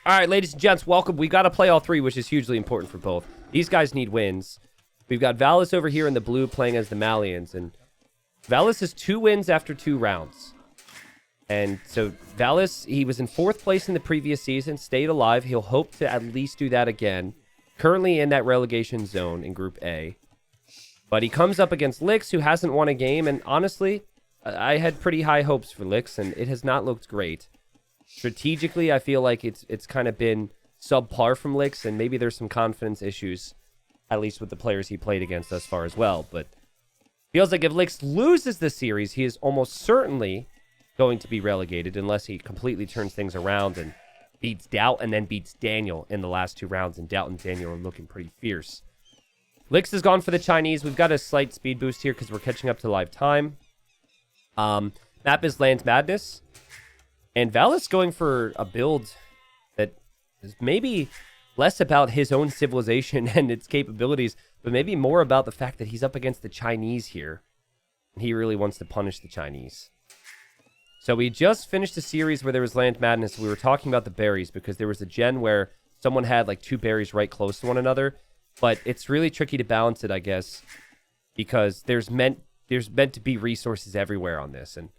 All right, ladies and gents, welcome. We got to play all three, which is hugely important for both. These guys need wins. We've got Valas over here in the blue playing as the Malians, and Valas has 2 wins after 2 rounds. And so Valas, he was in 4th place in the previous season, stayed alive. He'll hope to at least do that again. Currently in that relegation zone in Group A. But he comes up against Lix, who hasn't won a game, and honestly, I had pretty high hopes for Lix, and it has not looked great. Strategically, I feel like it's kind of been subpar from Lix, and maybe there's some confidence issues, at least with the players he played against thus far as well. But feels like if Lix loses the series, he is almost certainly going to be relegated unless he completely turns things around and beats Doubt and then beats Daniel in the last 2 rounds, and Doubt and Daniel are looking pretty fierce. Lix has gone for the Chinese. We've got a slight speed boost here because we're catching up to live time. Map is Land Madness. And Valas going for a build that is maybe less about his own civilization and its capabilities, but maybe more about the fact that he's up against the Chinese here. And he really wants to punish the Chinese. So we just finished a series where there was Land Madness. We were talking about the berries because there was a gen where someone had like 2 berries right close to one another. But it's really tricky to balance it, I guess, because there's meant to be resources everywhere on this. And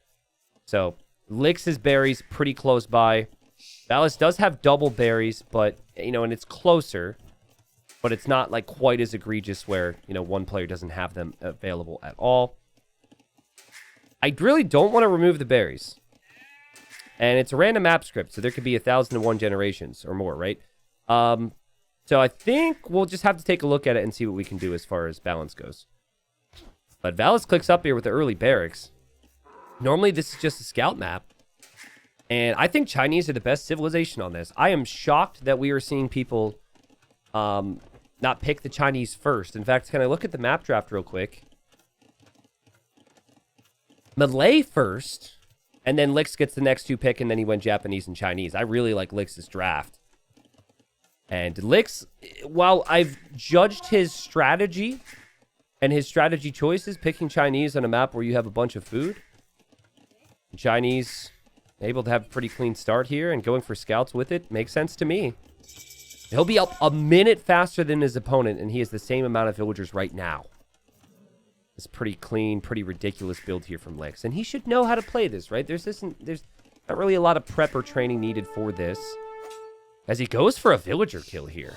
so Lix's berries pretty close by. Valas does have double berries, but, and it's closer. But it's not like quite as egregious where, one player doesn't have them available at all. I really don't want to remove the berries. And it's a random map script, so there could be 1,001 generations or more, right? So I think we'll just have to take a look at it and see what we can do as far as balance goes. But Valas clicks up here with the early barracks. Normally, this is just a scout map. And I think Chinese are the best civilization on this. I am shocked that we are seeing people not pick the Chinese first. In fact, can I look at the map draft real quick? Malay first, and then Lix gets the next 2 pick, and then he went Japanese and Chinese. I really like Lix's draft. And Lix, while I've judged his strategy and his strategy choices, picking Chinese on a map where you have a bunch of food, Chinese able to have a pretty clean start here and going for scouts with it makes sense to me. He'll be up a minute faster than his opponent, and he has the same amount of villagers right now. It's pretty clean, pretty ridiculous build here from Lix. And he should know how to play this, right? There's not really a lot of prep or training needed for this. As he goes for a villager kill here.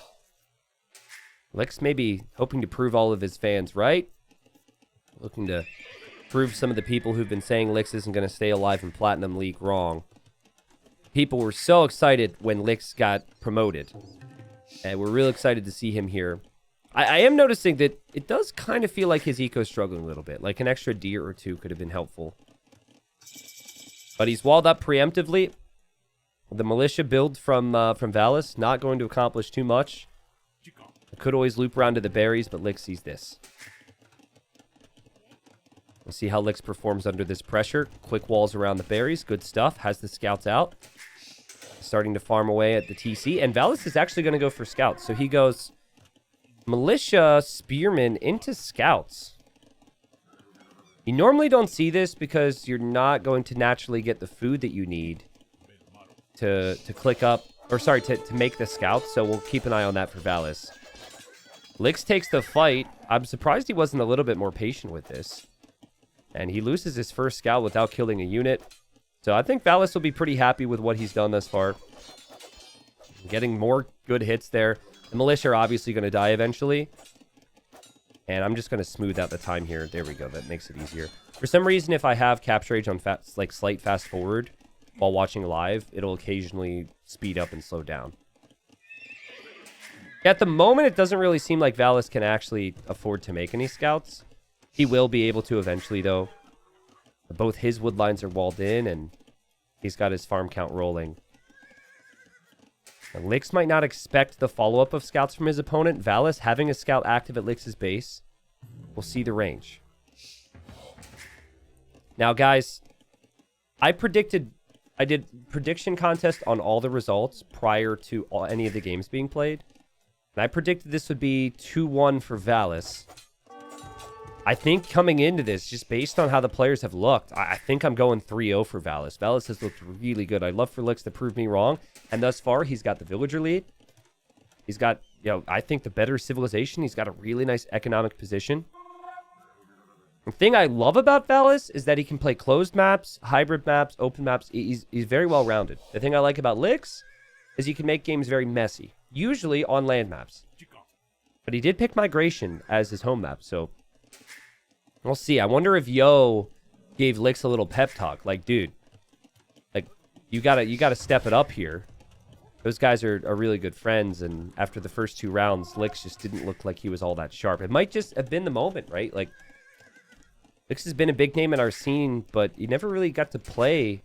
Lix maybe hoping to prove all of his fans right. Looking to prove some of the people who've been saying Lix isn't going to stay alive in Platinum League wrong. People were so excited when Lix got promoted. And we're real excited to see him here. I am noticing that it does kind of feel like his eco's struggling a little bit. Like an extra deer or 2 could have been helpful. But he's walled up preemptively. The militia build from Valas, not going to accomplish too much. I could always loop around to the berries, but Lix sees this. We'll see how Lix performs under this pressure. Quick walls around the berries, good stuff. Has the scouts out. Starting to farm away at the TC. And Valas is actually going to go for scouts. So he goes militia, spearmen into scouts. You normally don't see this because you're not going to naturally get the food that you need to click up, or sorry, to make the scouts, so we'll keep an eye on that for Valas. Lix takes the fight. I'm surprised he wasn't a little bit more patient with this. And he loses his first scout without killing a unit. So I think Valas will be pretty happy with what he's done thus far. Getting more good hits there. The militia are obviously going to die eventually. And I'm just going to smooth out the time here. There we go. That makes it easier. For some reason, if I have capture age on slight fast forward while watching live, it'll occasionally speed up and slow down. At the moment, it doesn't really seem like Valas can actually afford to make any scouts. He will be able to eventually, though. Both his wood lines are walled in, and he's got his farm count rolling. And Lix might not expect the follow-up of scouts from his opponent. Valas having a scout active at Lix's base. We'll see the range. Now, guys, I did prediction contest on all the results prior to any of the games being played. And I predicted this would be 2-1 for Valas. I think coming into this, just based on how the players have looked, I think I'm going 3-0 for Valas. Valas has looked really good. I'd love for Lix to prove me wrong. And thus far, he's got the villager lead. He's got, I think the better civilization. He's got a really nice economic position. The thing I love about Valas is that he can play closed maps, hybrid maps, open maps. He's very well-rounded. The thing I like about Lix is he can make games very messy, usually on land maps. But he did pick Migration as his home map, so we'll see. I wonder if Yo gave Lix a little pep talk. Like, dude, like, you gotta step it up here. Those guys are really good friends, and after the first 2 rounds, Lix just didn't look like he was all that sharp. It might just have been the moment, right? Like, Lix has been a big name in our scene, but he never really got to play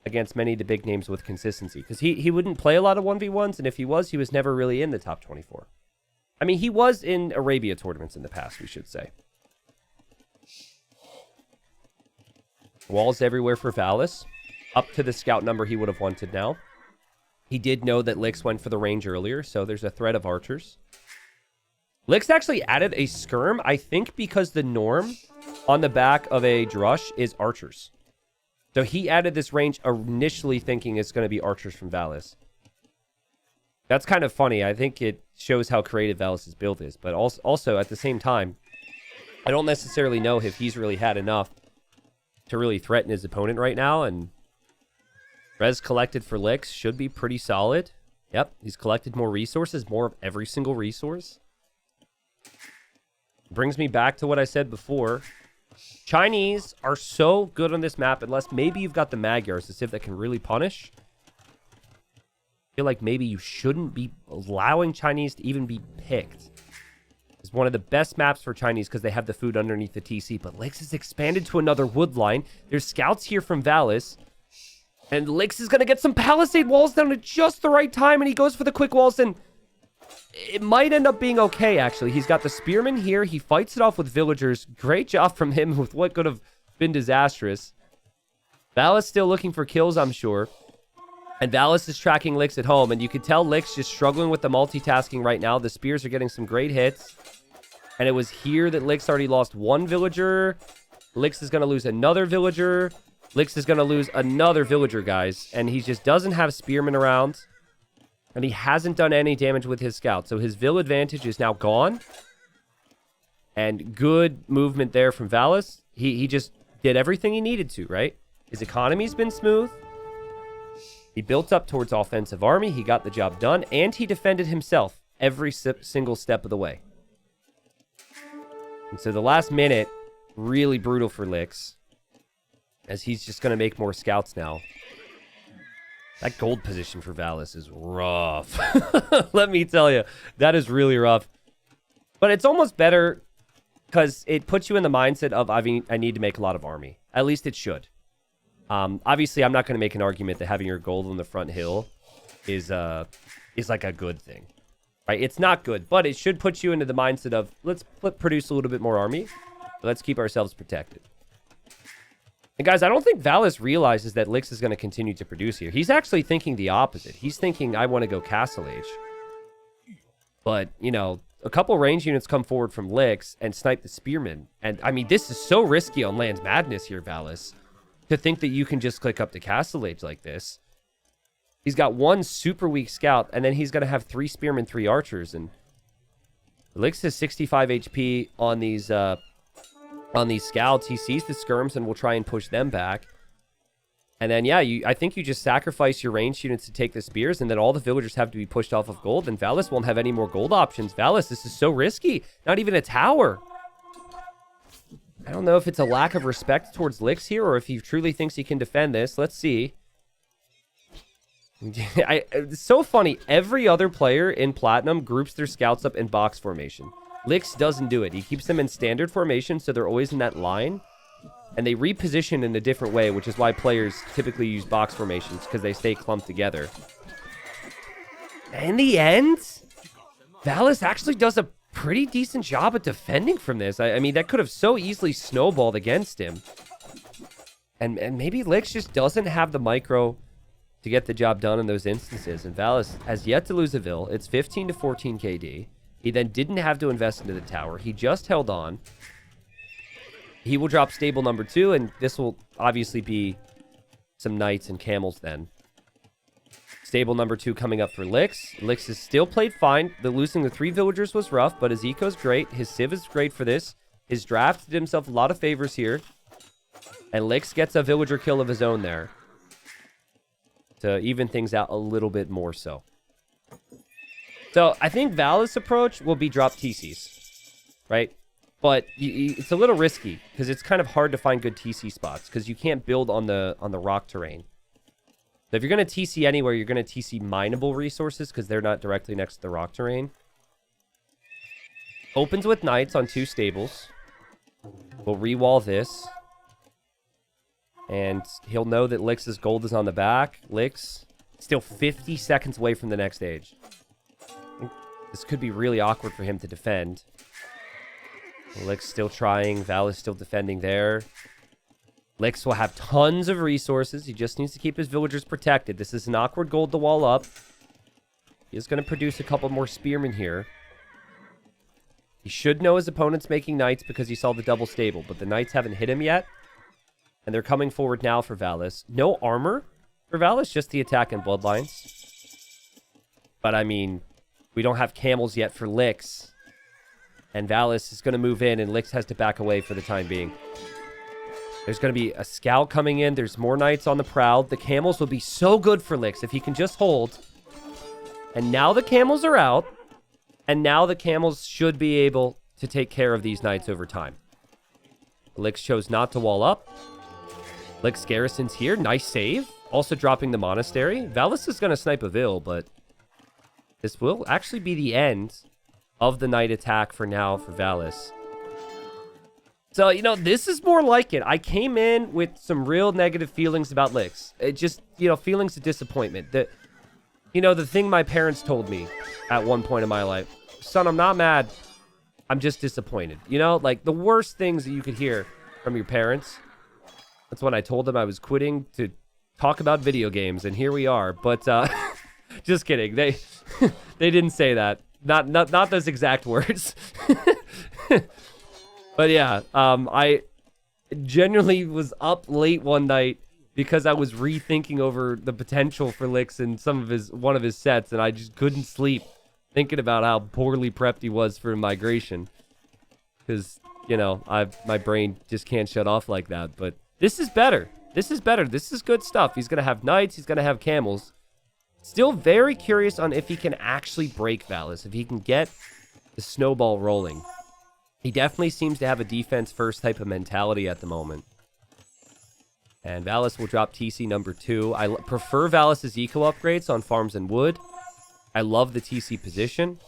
against many of the big names with consistency. Because he wouldn't play a lot of 1v1s, and if he was never really in the top 24. I mean, he was in Arabia tournaments in the past, we should say. Walls everywhere for Valas. Up to the scout number he would have wanted now. He did know that Lix went for the range earlier, so there's a threat of archers. Lix actually added a skirm, I think because the norm on the back of a drush is archers. So he added this range initially thinking it's going to be archers from Valas. That's kind of funny. I think it shows how creative Valas' build is. But also, at the same time, I don't necessarily know if he's really had enough to really threaten his opponent right now. And res collected for Lix should be pretty solid. Yep, he's collected more resources, more of every single resource. Brings me back to what I said before. Chinese are so good on this map, unless maybe you've got the Magyars, the Civ that can really punish. I feel like maybe you shouldn't be allowing Chinese to even be picked. It's one of the best maps for Chinese because they have the food underneath the TC. But Lix has expanded to another wood line. There's scouts here from Valas. And Lix is going to get some palisade walls down at just the right time. And he goes for the quick walls. And it might end up being okay, actually. He's got the spearmen here. He fights it off with villagers. Great job from him with what could have been disastrous. Valas still looking for kills, I'm sure. And Valas is tracking Lix at home. And you can tell Lix just struggling with the multitasking right now. The spears are getting some great hits. And it was here that Lix already lost 1 villager. Lix is going to lose another villager. Lix is going to lose another villager, guys. And he just doesn't have spearmen around. And he hasn't done any damage with his scout. So his vill advantage is now gone. And good movement there from Valas. He just did everything he needed to, right? His economy's been smooth. He built up towards offensive army. He got the job done. And he defended himself every single step of the way. And so the last minute, really brutal for Lix. As he's just going to make more scouts now. That gold position for Valas is rough. Let me tell you. That is really rough. But it's almost better because it puts you in the mindset of, I need to make a lot of army. At least it should. Obviously, I'm not going to make an argument that having your gold on the front hill is like a good thing. Right? It's not good, but it should put you into the mindset of, let's produce a little bit more army. Let's keep ourselves protected. And guys, I don't think Valas realizes that Lix is going to continue to produce here. He's actually thinking the opposite. He's thinking, I want to go Castle Age. But, you know, a couple range units come forward from Lix and snipe the spearmen. And, I mean, this is so risky on Land Madness here, Valas. To think that you can just click up to Castle Age like this. He's got 1 super weak scout, and then he's going to have 3 spearmen, 3 archers. And Lix has 65 HP on these scouts. He sees the skirms and will try and push them back. And then, yeah, I think you just sacrifice your ranged units to take the spears, and then all the villagers have to be pushed off of gold, and Valas won't have any more gold options. Valas, this is so risky. Not even a tower. I don't know if it's a lack of respect towards Lix here, or if he truly thinks he can defend this. Let's see. It's so funny. Every other player in Platinum groups their scouts up in box formation. Lix doesn't do it. He keeps them in standard formation, so they're always in that line. And they reposition in a different way, which is why players typically use box formations, because they stay clumped together. In the end, Valas actually does a pretty decent job at defending from this. I mean, that could have so easily snowballed against him. And maybe Lix just doesn't have the micro to get the job done in those instances. And Valas has yet to lose a vill. It's 15 to 14 KD. He then didn't have to invest into the tower. He just held on. He will drop stable number 2, and this will obviously be some knights and camels then. Stable number 2 coming up for Lix. Lix has still played fine. Losing the 3 villagers was rough, but his eco's great. His civ is great for this. His draft did himself a lot of favors here. And Lix gets a villager kill of his own there to even things out a little bit more so. So I think Valas' approach will be drop TCs, right? But it's a little risky because it's kind of hard to find good TC spots because you can't build on the rock terrain. So if you're going to TC anywhere, you're going to TC mineable resources because they're not directly next to the rock terrain. Opens with knights on 2 stables. We'll re-wall this. And he'll know that Lix's gold is on the back. Lix still 50 seconds away from the next stage. This could be really awkward for him to defend. Lix still trying. Valas still defending there. Lix will have tons of resources. He just needs to keep his villagers protected. This is an awkward gold to wall up. He is going to produce a couple more spearmen here. He should know his opponent's making knights because he saw the double stable, but the knights haven't hit him yet. And they're coming forward now for Valas. No armor for Valas, just the attack and bloodlines. But I mean, we don't have camels yet for Lix. And Valas is going to move in, and Lix has to back away for the time being. There's going to be a scout coming in. There's more knights on the prowl. The camels will be so good for Lix if he can just hold. And now the camels are out. And now the camels should be able to take care of these knights over time. Lix chose not to wall up. Lix garrisons here. Nice save. Also dropping the monastery. Valas is going to snipe a Vil, but this will actually be the end of the knight attack for now for Valas. So, you know, this is more like it. I came in with some real negative feelings about Lix. It just, you know, feelings of disappointment. The thing my parents told me at one point in my life. Son, I'm not mad. I'm just disappointed. You know, like the worst things that you could hear from your parents. That's when I told them I was quitting to talk about video games, and here we are. But just kidding. They didn't say that. Not those exact words. But yeah, I genuinely was up late one night because I was rethinking over the potential for Lix in one of his sets, and I just couldn't sleep thinking about how poorly prepped he was for migration. Because, you know, my brain just can't shut off like that. But this is better. This is better. This is good stuff. He's going to have knights. He's going to have camels. Still very curious on if he can actually break Valas, if he can get the snowball rolling. He definitely seems to have a defense-first type of mentality at the moment. And Valas will drop TC number 2. I prefer Valas' eco upgrades on farms and wood. I love the TC position.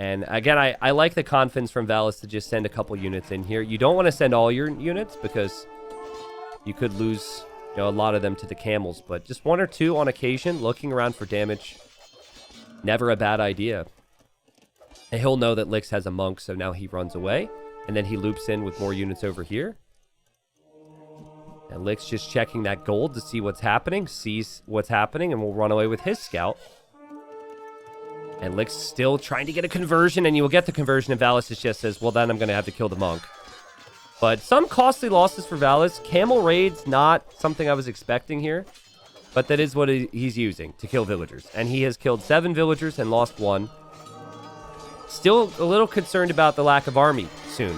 And again, I like the confidence from Valas to just send a couple units in here. You don't want to send all your units because you could lose, you know, a lot of them to the camels. But just 1 or 2 on occasion, looking around for damage. Never a bad idea. And he'll know that Lix has a monk, so now he runs away. And then he loops in with more units over here. And Lix just checking that gold to see what's happening. Sees what's happening and will run away with his scout. And Lix still trying to get a conversion. And you will get the conversion. And Valas just says, well, then I'm going to have to kill the monk. But some costly losses for Valas. Camel Raid's not something I was expecting here. But that is what he's using to kill villagers. And he has killed 7 villagers and lost 1. Still a little concerned about the lack of army soon.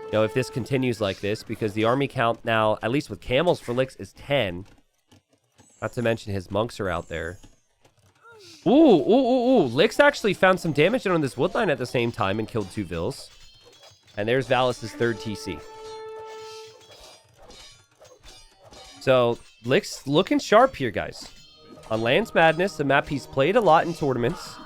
You know, if this continues like this, because the army count now, at least with camels for Lix, is 10. Not to mention his monks are out there. Ooh. Lix actually found some damage on this woodline at the same time and killed 2 Vils. And there's Valas' 3rd TC. So, Lix looking sharp here, guys. On Lands Madness, a map he's played a lot in tournaments.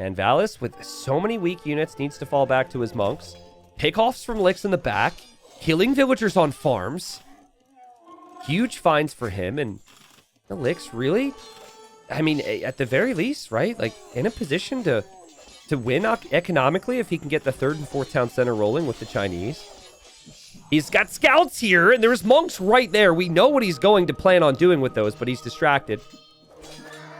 And Valas, with so many weak units, needs to fall back to his monks. Pickoffs from Lix in the back. Killing villagers on farms. Huge finds for him. And Lix really, I mean, at the very least, right? Like, in a position to win economically if he can get the 3rd and 4th town center rolling with the Chinese. He's got scouts here, and there's monks right there. We know what he's going to plan on doing with those, but he's distracted.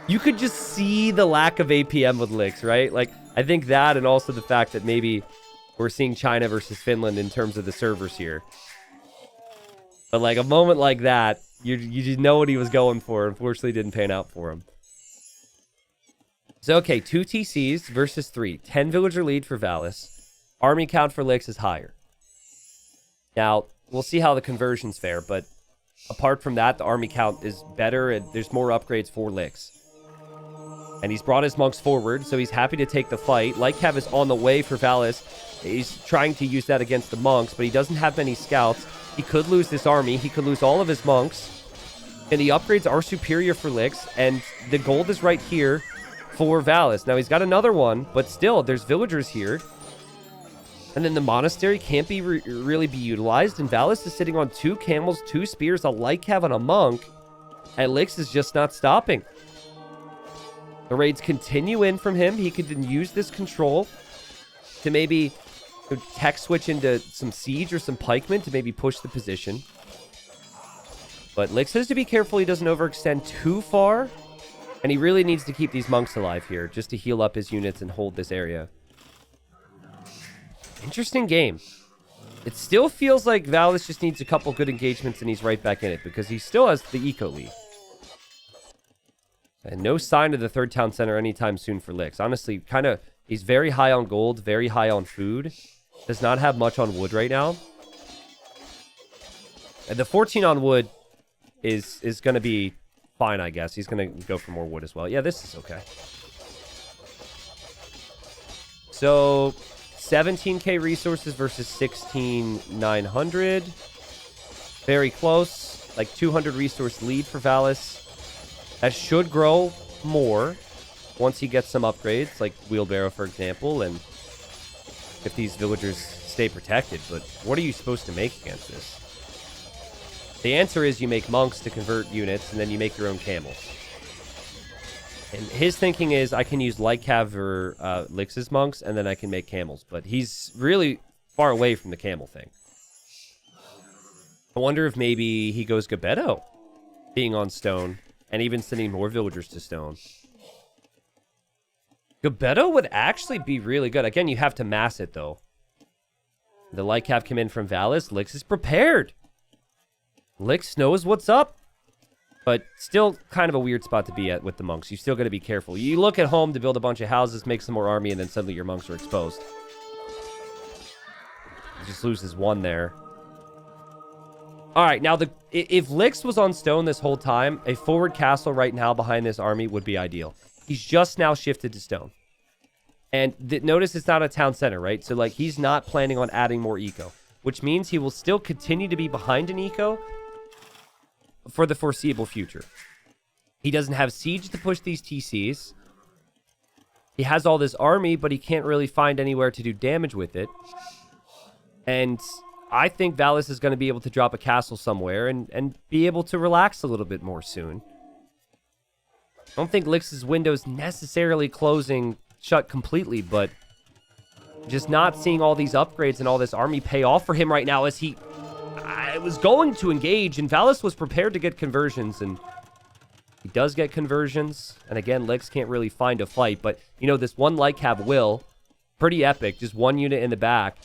You could just see the lack of APM with Lix, right? Like, I think that, and also the fact that maybe we're seeing China versus Finland in terms of the servers here. But like a moment like that, you just know what he was going for. Unfortunately, didn't pan out for him. So, okay, 2 TCs versus 3. 10 villager lead for Valas. Army count for Lix is higher. Now, we'll see how the conversions fare, but apart from that, the army count is better, and there's more upgrades for Lix. And he's brought his monks forward, so he's happy to take the fight. Lycav is on the way for Valas. He's trying to use that against the monks, but he doesn't have many scouts. He could lose this army. He could lose all of his monks. And the upgrades are superior for Lix, and the gold is right here for Valas. Now, he's got another one, but still, there's villagers here. And then the monastery can't be really be utilized, and Valas is sitting on 2 camels, 2 spears, a Lycav, and a monk. And Lix is just not stopping. The raids continue in from him. He could then use this control to maybe tech switch into some siege or some pikemen to maybe push the position. But Lix has to be careful he doesn't overextend too far. And he really needs to keep these monks alive here just to heal up his units and hold this area. Interesting game. It still feels like Valas just needs a couple good engagements and he's right back in it because he still has the eco lead. And no sign of the 3rd town center anytime soon for Lix. Honestly, he's very high on gold, very high on food. Does not have much on wood right now. And the 14 on wood is going to be fine, I guess. He's going to go for more wood as well. Yeah, this is okay. So, 17k resources versus 16,900. Very close. Like 200 resource lead for Valas. That should grow more once he gets some upgrades, like wheelbarrow, for example, and if these villagers stay protected. But what are you supposed to make against this? The answer is you make monks to convert units, and then you make your own camels. And his thinking is, I can use Lycav or Lix's monks, and then I can make camels. But he's really far away from the camel thing. I wonder if maybe he goes Gebetto, being on stone, and even sending more villagers to stone. Gebetto would actually be really good. Again, you have to mass it, though. The Lycav come in from Valas. Lix is prepared. Lix knows what's up. But still kind of a weird spot to be at with the monks. You still got to be careful. You look at home to build a bunch of houses, make some more army, and then suddenly your monks are exposed. He just loses 1 there. All right, now if Lix was on stone this whole time, a forward castle right now behind this army would be ideal. He's just now shifted to stone. And notice it's not a town center, right? So like he's not planning on adding more eco, which means he will still continue to be behind an eco for the foreseeable future. He doesn't have siege to push these TCs. He has all this army, but he can't really find anywhere to do damage with it. And I think Valas is going to be able to drop a castle somewhere and be able to relax a little bit more soon. I don't think Lix's window is necessarily closing shut completely, but just not seeing all these upgrades and all this army pay off for him right now as I was going to engage, and Valas was prepared to get conversions, and he does get conversions. And again, Lix can't really find a fight, but, you know, this one Lycav will. Pretty epic, just 1 unit in the back.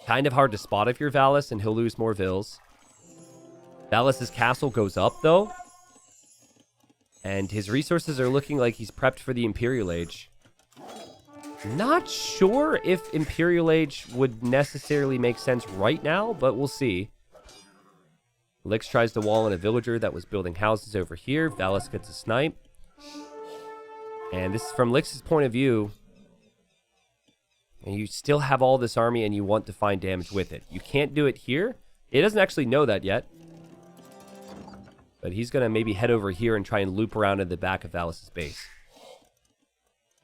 Kind of hard to spot if you're Valas, and he'll lose more vills. Valas's castle goes up, though. And his resources are looking like he's prepped for the Imperial Age. Not sure if Imperial Age would necessarily make sense right now, but we'll see. Lix tries to wall in a villager that was building houses over here. Valas gets a snipe. And this is from Lix's point of view. And you still have all this army and you want to find damage with it. You can't do it here. He doesn't actually know that yet. But he's going to maybe head over here and try and loop around in the back of Valas' base.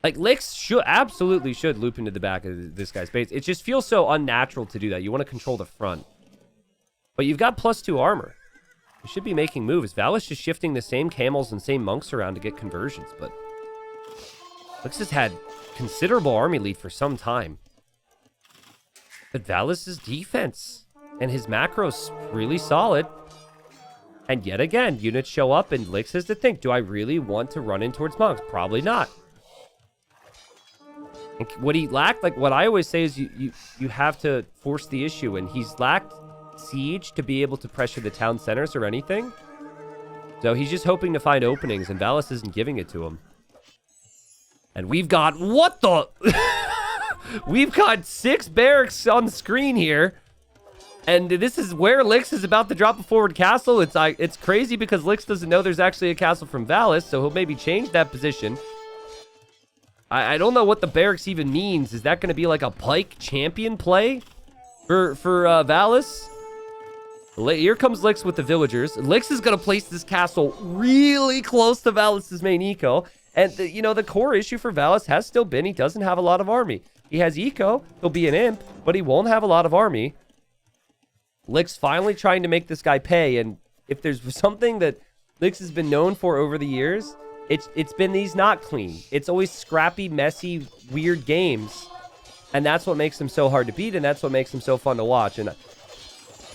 Like, Lix absolutely should loop into the back of this guy's base. It just feels so unnatural to do that. You want to control the front. But you've got +2 armor. You should be making moves. Valas just shifting the same camels and same monks around to get conversions. But Lix has had considerable army lead for some time. But Valas' defense and his macros really solid. And yet again, units show up and Lix has to think, do I really want to run in towards monks? Probably not. And what he lacked, like what I always say is you have to force the issue, and he's lacked siege to be able to pressure the town centers or anything. So he's just hoping to find openings, and Valas isn't giving it to him. And we've got, what the? We've got 6 barracks on the screen here. And this is where Lix is about to drop a forward castle. It's crazy because Lix doesn't know there's actually a castle from Valas, so he'll maybe change that position. I don't know what the barracks even means. Is that going to be like a pike champion play for Valas? Here comes Lix with the villagers. Lix is going to place this castle really close to Valas's main eco. And, the core issue for Valas has still been he doesn't have a lot of army. He has eco. He'll be an imp, but he won't have a lot of army. Lix finally trying to make this guy pay. And if there's something that Lix has been known for over the years, it's been these not clean. It's always scrappy, messy, weird games. And that's what makes them so hard to beat, and that's what makes them so fun to watch. And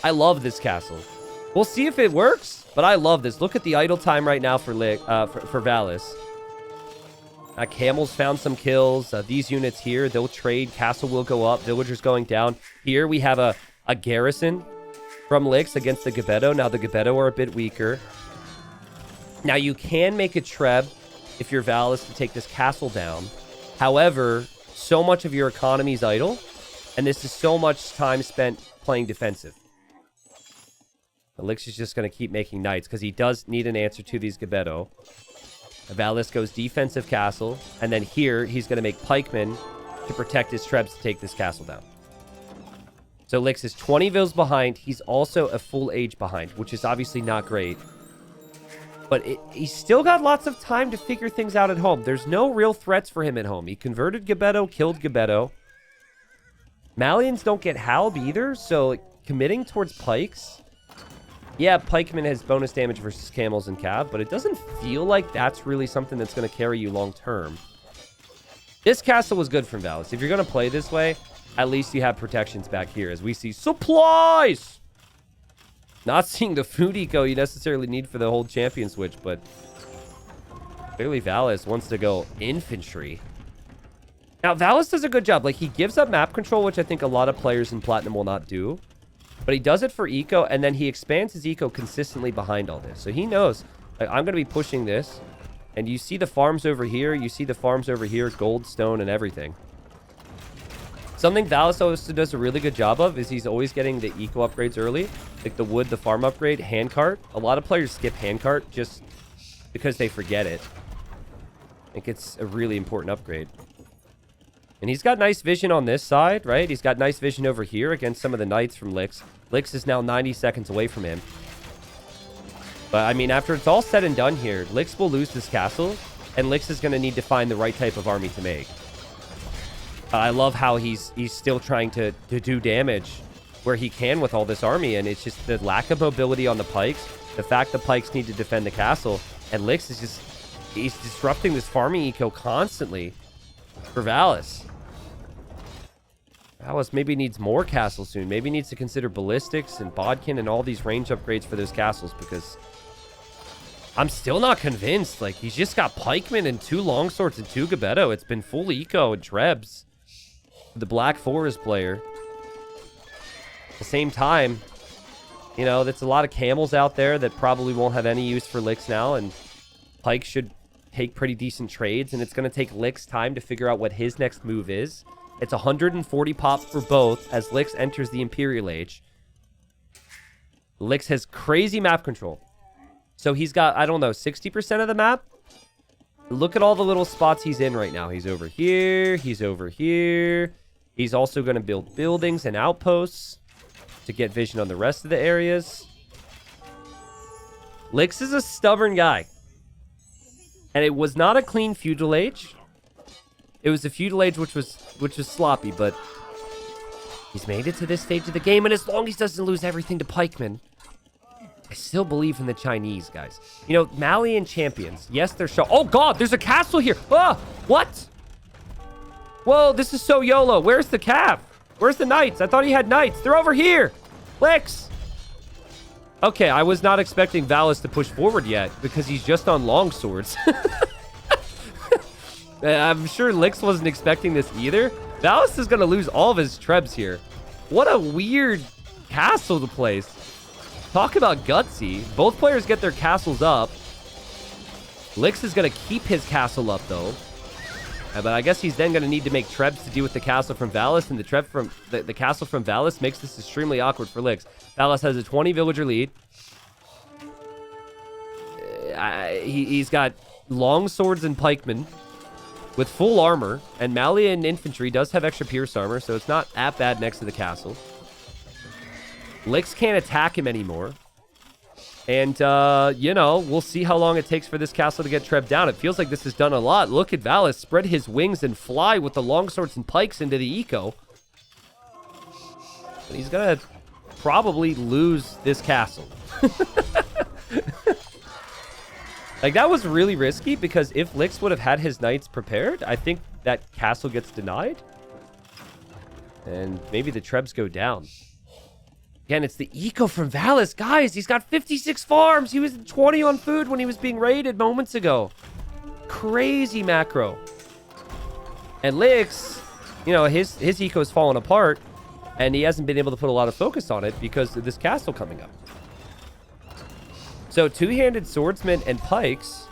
I love this castle. We'll see if it works, but I love this. Look at the idle time right now for Valas. Camels found some kills. These units here, they'll trade. Castle will go up. Villagers going down. Here we have a garrison from Lix against the Gebetto. Now the Gebetto are a bit weaker. Now you can make a treb if you're Valas to take this castle down. However, so much of your economy is idle, and this is so much time spent playing defensive. Lix is just going to keep making knights because he does need an answer to these Gebetto. Valas goes defensive castle, and then here he's going to make pikemen to protect his trebs to take this castle down. So Lix is 20 vills behind. He's also a full age behind, which is obviously not great. But he's still got lots of time to figure things out at home. There's no real threats for him at home. He converted Gebetto, killed Gebetto. Malians don't get Halb either, so committing towards pikes. Yeah, pikeman has bonus damage versus camels and cav, but it doesn't feel like that's really something that's going to carry you long term. This castle was good from Valas. If you're going to play this way, at least you have protections back here as we see supplies. Not seeing the food eco you necessarily need for the whole champion switch, but clearly Valas wants to go infantry. Now, Valas does a good job. Like, he gives up map control, which I think a lot of players in Platinum will not do. But he does it for eco, and then he expands his eco consistently behind all this. So he knows, like, I'm going to be pushing this. And you see the farms over here. You see the farms over here, gold, stone, and everything. Something Valas also does a really good job of is he's always getting the eco upgrades early. Like the wood, the farm upgrade, handcart. A lot of players skip handcart just because they forget it. I think it's a really important upgrade. And he's got nice vision on this side, right? He's got nice vision over here against some of the knights from Lix. Lix is now 90 seconds away from him. But, I mean, after it's all said and done here, Lix will lose this castle, and Lix is going to need to find the right type of army to make. I love how he's still trying to do damage where he can with all this army, and it's just the lack of mobility on the pikes, the fact the pikes need to defend the castle, and Lix is just, he's disrupting this farming eco constantly for Valas. Valas maybe needs more castles soon. Maybe needs to consider ballistics and bodkin and all these range upgrades for those castles, because I'm still not convinced. Like, he's just got pikemen and 2 longswords and 2 Gebetto. It's been full eco and trebs. The Black Forest player. At the same time, you know, there's a lot of camels out there that probably won't have any use for Lix now, and Pike should take pretty decent trades, and it's going to take Lix time to figure out what his next move is. It's 140 pop for both as Lix enters the Imperial Age. Lix has crazy map control. So he's got, I don't know, 60% of the map? Look at all the little spots he's in right now. He's over here. He's over here. He's also going to build buildings and outposts to get vision on the rest of the areas. Lix is a stubborn guy. And it was not a clean feudal age. It was a feudal age which was sloppy, but he's made it to this stage of the game, and as long as he doesn't lose everything to pikemen, I still believe in the Chinese, guys. You know, Malian champions, yes, they're show. Oh god, there's a castle here. Ah, what? Whoa, this is so YOLO. Where's the cav? Where's the knights? I thought he had knights. They're over here. Lix. Okay, I was not expecting Valas to push forward yet because he's just on long swords. I'm sure Lix wasn't expecting this either. Valas is going to lose all of his trebs here. What a weird castle to place. Talk about gutsy. Both players get their castles up. Lix is going to keep his castle up, though. But I guess he's then going to need to make trebs to deal with the castle from Valas, and the castle from Valas makes this extremely awkward for Lix. Valas has a 20 villager lead. He's got long swords and pikemen with full armor, and Malian infantry does have extra pierce armor, so it's not that bad next to the castle. Lix can't attack him anymore. And, you know, we'll see how long it takes for this castle to get trebbed down. It feels like this is done a lot. Look at Valas spread his wings and fly with the longswords and pikes into the eco. But he's going to probably lose this castle. Like, that was really risky, because if Lix would have had his knights prepared, I think that castle gets denied. And maybe the trebs go down. Again, it's the eco from Valas. Guys, he's got 56 farms. He was 20 on food when he was being raided moments ago. Crazy macro. And Lix, you know, his eco is falling apart, and he hasn't been able to put a lot of focus on it because of this castle coming up. So, two-handed swordsmen and pikes.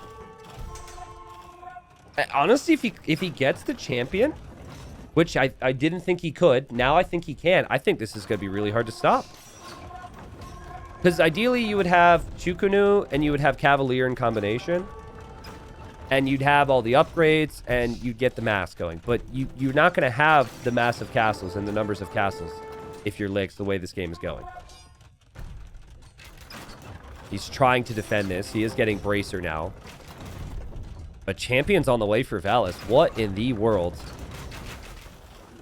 Honestly, if he gets the champion, which I didn't think he could, now I think he can. I think this is going to be really hard to stop. Because ideally, you would have Chukunu and you would have Cavalier in combination. And you'd have all the upgrades and you'd get the mass going. But you're not going to have the mass of castles and the numbers of castles if you're Lix the way this game is going. He's trying to defend this. He is getting Bracer now. But champion's on the way for Valas. What in the world?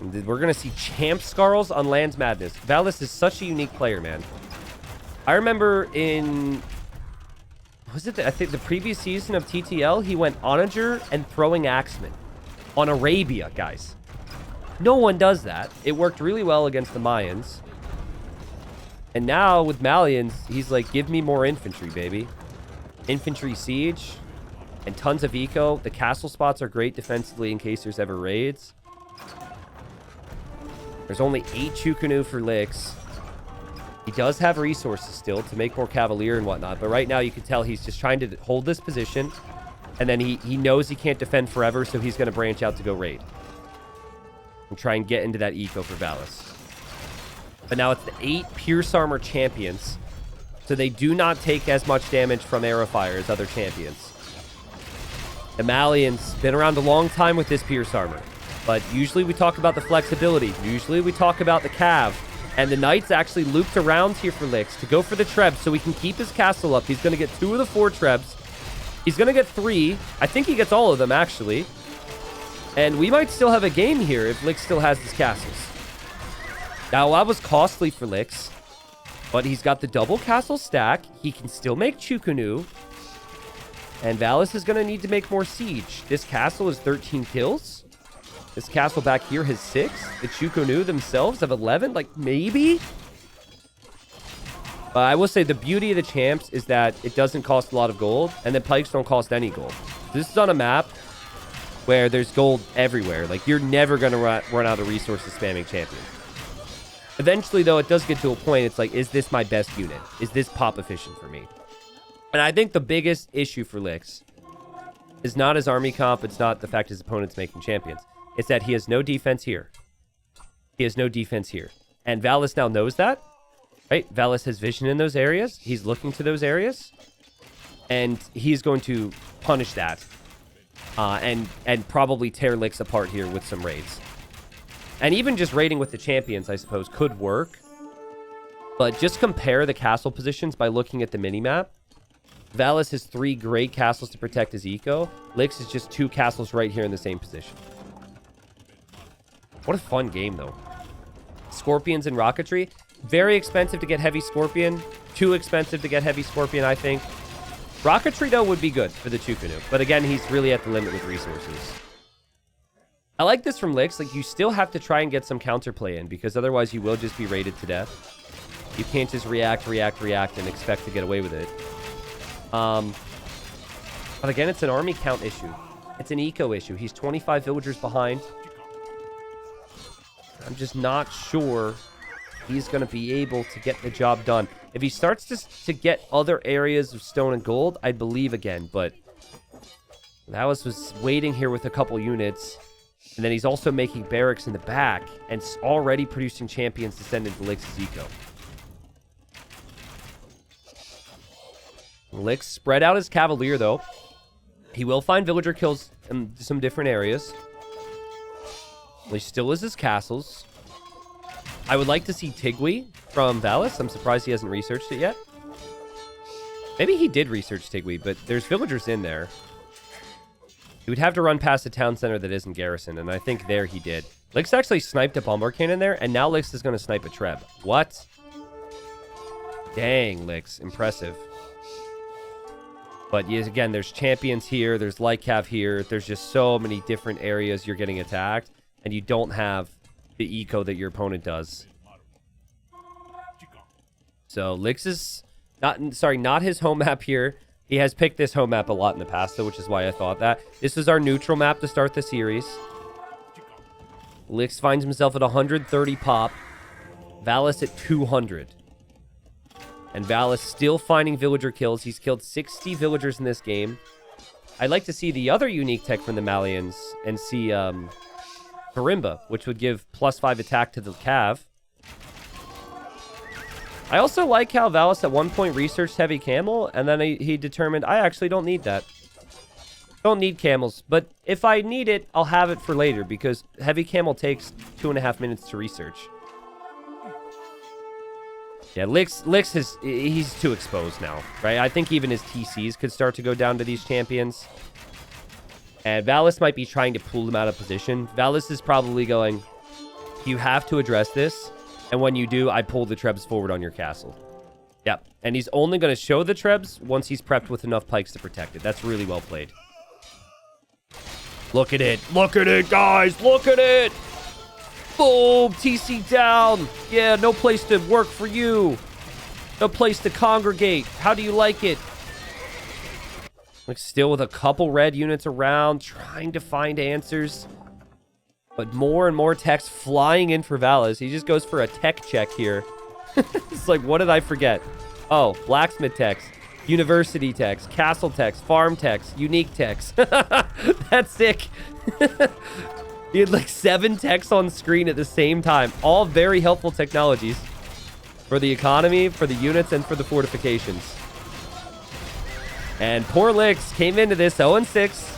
We're going to see Champ Scarls on Lands Madness. Valas is such a unique player, man. I remember in... Was it I think the previous season of TTL, he went Onager and throwing Axeman on Arabia, guys. No one does that. It worked really well against the Mayans. And now with Malians, he's like, give me more infantry, baby. Infantry siege and tons of eco. The castle spots are great defensively in case there's ever raids. There's only 8 Chukunu for Lix. He does have resources still to make more Cavalier and whatnot. But right now you can tell he's just trying to hold this position. And then he knows he can't defend forever, so he's going to branch out to go raid. And try and get into that eco for Valas. But now it's the 8 Pierce Armor champions. So they do not take as much damage from arrow fire as other champions. The Malians, been around a long time with this Pierce Armor. But usually we talk about the flexibility. Usually we talk about the cav. And the Knights actually looped around here for Lix to go for the trebs so he can keep his castle up. He's going to get 2 of the 4 trebs. He's going to get 3. I think he gets all of them, actually. And we might still have a game here if Lix still has his castles. Now, that was costly for Lix, but he's got the double castle stack. He can still make Chukunu, and Valas is going to need to make more siege. This castle is 13 kills. This castle back here has 6. The Chukunu themselves have 11, like, maybe? But I will say the beauty of the champs is that it doesn't cost a lot of gold, and the pikes don't cost any gold. This is on a map where there's gold everywhere. Like, you're never going to run out of resources spamming champions. Eventually, though, it does get to a point, it's like, is this my best unit? Is this pop efficient for me? And I think the biggest issue for Lix is not his army comp, it's not the fact his opponent's making champions. It's that he has no defense here. He has no defense here. And Valas now knows that, right? Valas has vision in those areas. He's looking to those areas. And he's going to punish that. And probably tear Lix apart here with some raids. And even just raiding with the champions, I suppose, could work. But just compare the castle positions by looking at the minimap. Valas has 3 great castles to protect his eco. Lix is just 2 castles right here in the same position. What a fun game, though. Scorpions and rocketry. Very expensive to get heavy scorpion. Too expensive to get heavy scorpion, I think. Rocketry, though, would be good for the Chukunu. But again, he's really at the limit with resources. I like this from Lix. Like, you still have to try and get some counterplay in, because otherwise you will just be raided to death. You can't just react, and expect to get away with it. But again, it's an army count issue. It's an eco issue. He's 25 villagers behind. I'm just not sure he's going to be able to get the job done. If he starts to get other areas of stone and gold, I'd believe again. But Valas was waiting here with a couple units. And then he's also making barracks in the back. And already producing champions to send into Lix's eco. Lix spread out his cavalier, though. He will find villager kills in some different areas. He still is his castles. I would like to see Tigui from Valas. I'm surprised he hasn't researched it yet. Maybe he did research Tigui, but there's villagers in there. He would have to run past a town center that isn't garrisoned, and I think there he did. Lix actually sniped a bomber cannon there, and now Lix is going to snipe a Treb. What? Dang, Lix. Impressive. But yes, again, there's champions here. There's Lycav here. There's just so many different areas you're getting attacked. And you don't have the eco that your opponent does. So Lix is not his home map here. He has picked this home map a lot in the past, though, which is why I thought that. This is our neutral map to start the series. Lix finds himself at 130 pop. Valas at 200. And Valas still finding villager kills. He's killed 60 villagers in this game. I'd like to see the other unique tech from the Malians and see Marimba, which would give +5 attack to the Cav. I also like how Valas at one point researched heavy camel, and then he determined, I actually don't need that. Don't need camels, but if I need it, I'll have it for later, because heavy camel takes 2.5 minutes to research. Yeah, Lix he's too exposed now, right? I think even his TCs could start to go down to these champions. And Valas might be trying to pull him out of position. Valas is probably going, you have to address this. And when you do, I pull the Trebs forward on your castle. Yep. And he's only going to show the Trebs once he's prepped with enough pikes to protect it. That's really well played. Look at it. Look at it, guys. Look at it. Boom. TC down. Yeah, no place to work for you. No place to congregate. How do you like it? Like, still with a couple red units around, trying to find answers. But more and more techs flying in for Valas. He just goes for a tech check here. It's like, what did I forget? Oh, blacksmith techs, university techs, castle techs, farm techs, unique techs. That's sick. He had like 7 techs on screen at the same time. All very helpful technologies for the economy, for the units, and for the fortifications. And poor Lix came into this 0-6.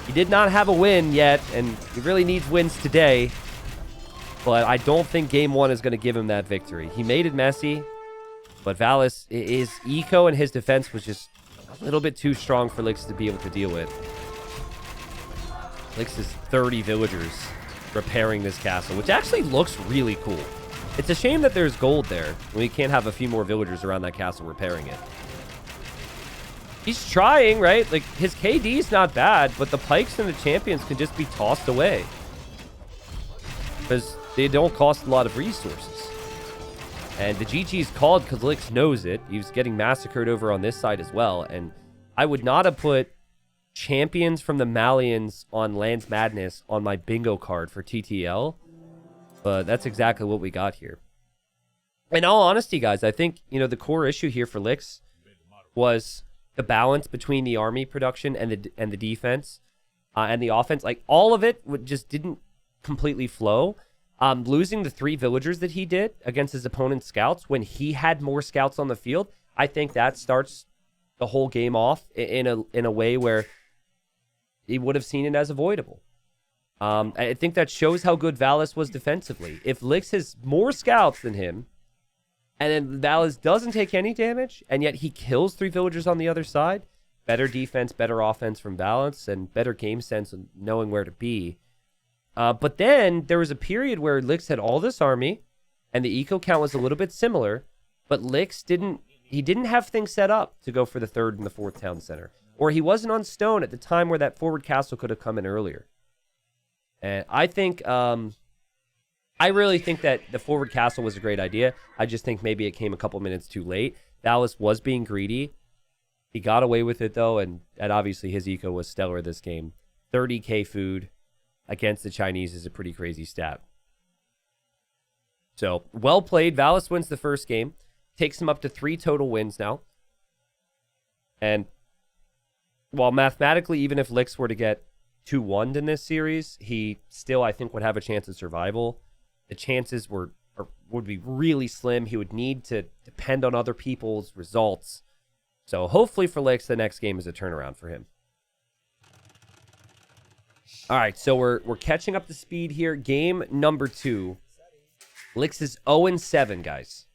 He did not have a win yet, and he really needs wins today. But I don't think Game 1 is going to give him that victory. He made it messy, but Valas, his eco and his defense was just a little bit too strong for Lix to be able to deal with. Lix is 30 villagers repairing this castle, which actually looks really cool. It's a shame that there's gold there, and we can't have a few more villagers around that castle repairing it. He's trying, right? Like, his KD is not bad, but the pikes and the champions can just be tossed away. Because they don't cost a lot of resources. And the GG's called because Lix knows it. He was getting massacred over on this side as well. And I would not have put champions from the Malians on Land's Madness on my bingo card for TTL. But that's exactly what we got here. In all honesty, guys, I think, you know, the core issue here for Lix was the balance between the army production and the defense and the offense. Like, all of it just didn't completely flow. Losing the 3 villagers that he did against his opponent's scouts when he had more scouts on the field, I think that starts the whole game off in a way where he would have seen it as avoidable. I think that shows how good Valas was defensively. If Lix has more scouts than him, and then Valas doesn't take any damage, and yet he kills 3 villagers on the other side, better defense, better offense from Valas, and better game sense and knowing where to be. But then there was a period where Lix had all this army, and the eco count was a little bit similar, but Lix didn't have things set up to go for the 3rd and the 4th town center. Or he wasn't on stone at the time where that forward castle could have come in earlier. And I think, I really think that the forward castle was a great idea. I just think maybe it came a couple minutes too late. Valas was being greedy. He got away with it, though, and obviously his eco was stellar this game. 30k food against the Chinese is a pretty crazy stat. So, well played. Valas wins the first game. Takes him up to 3 total wins now. And while mathematically, even if Lix were to get 2-1 in this series, he still, I think, would have a chance of survival. The chances would be really slim. He would need to depend on other people's results. So hopefully for Lix, the next game is a turnaround for him. All right, so we're catching up to speed here. Game number 2. Lix is 0-7, guys.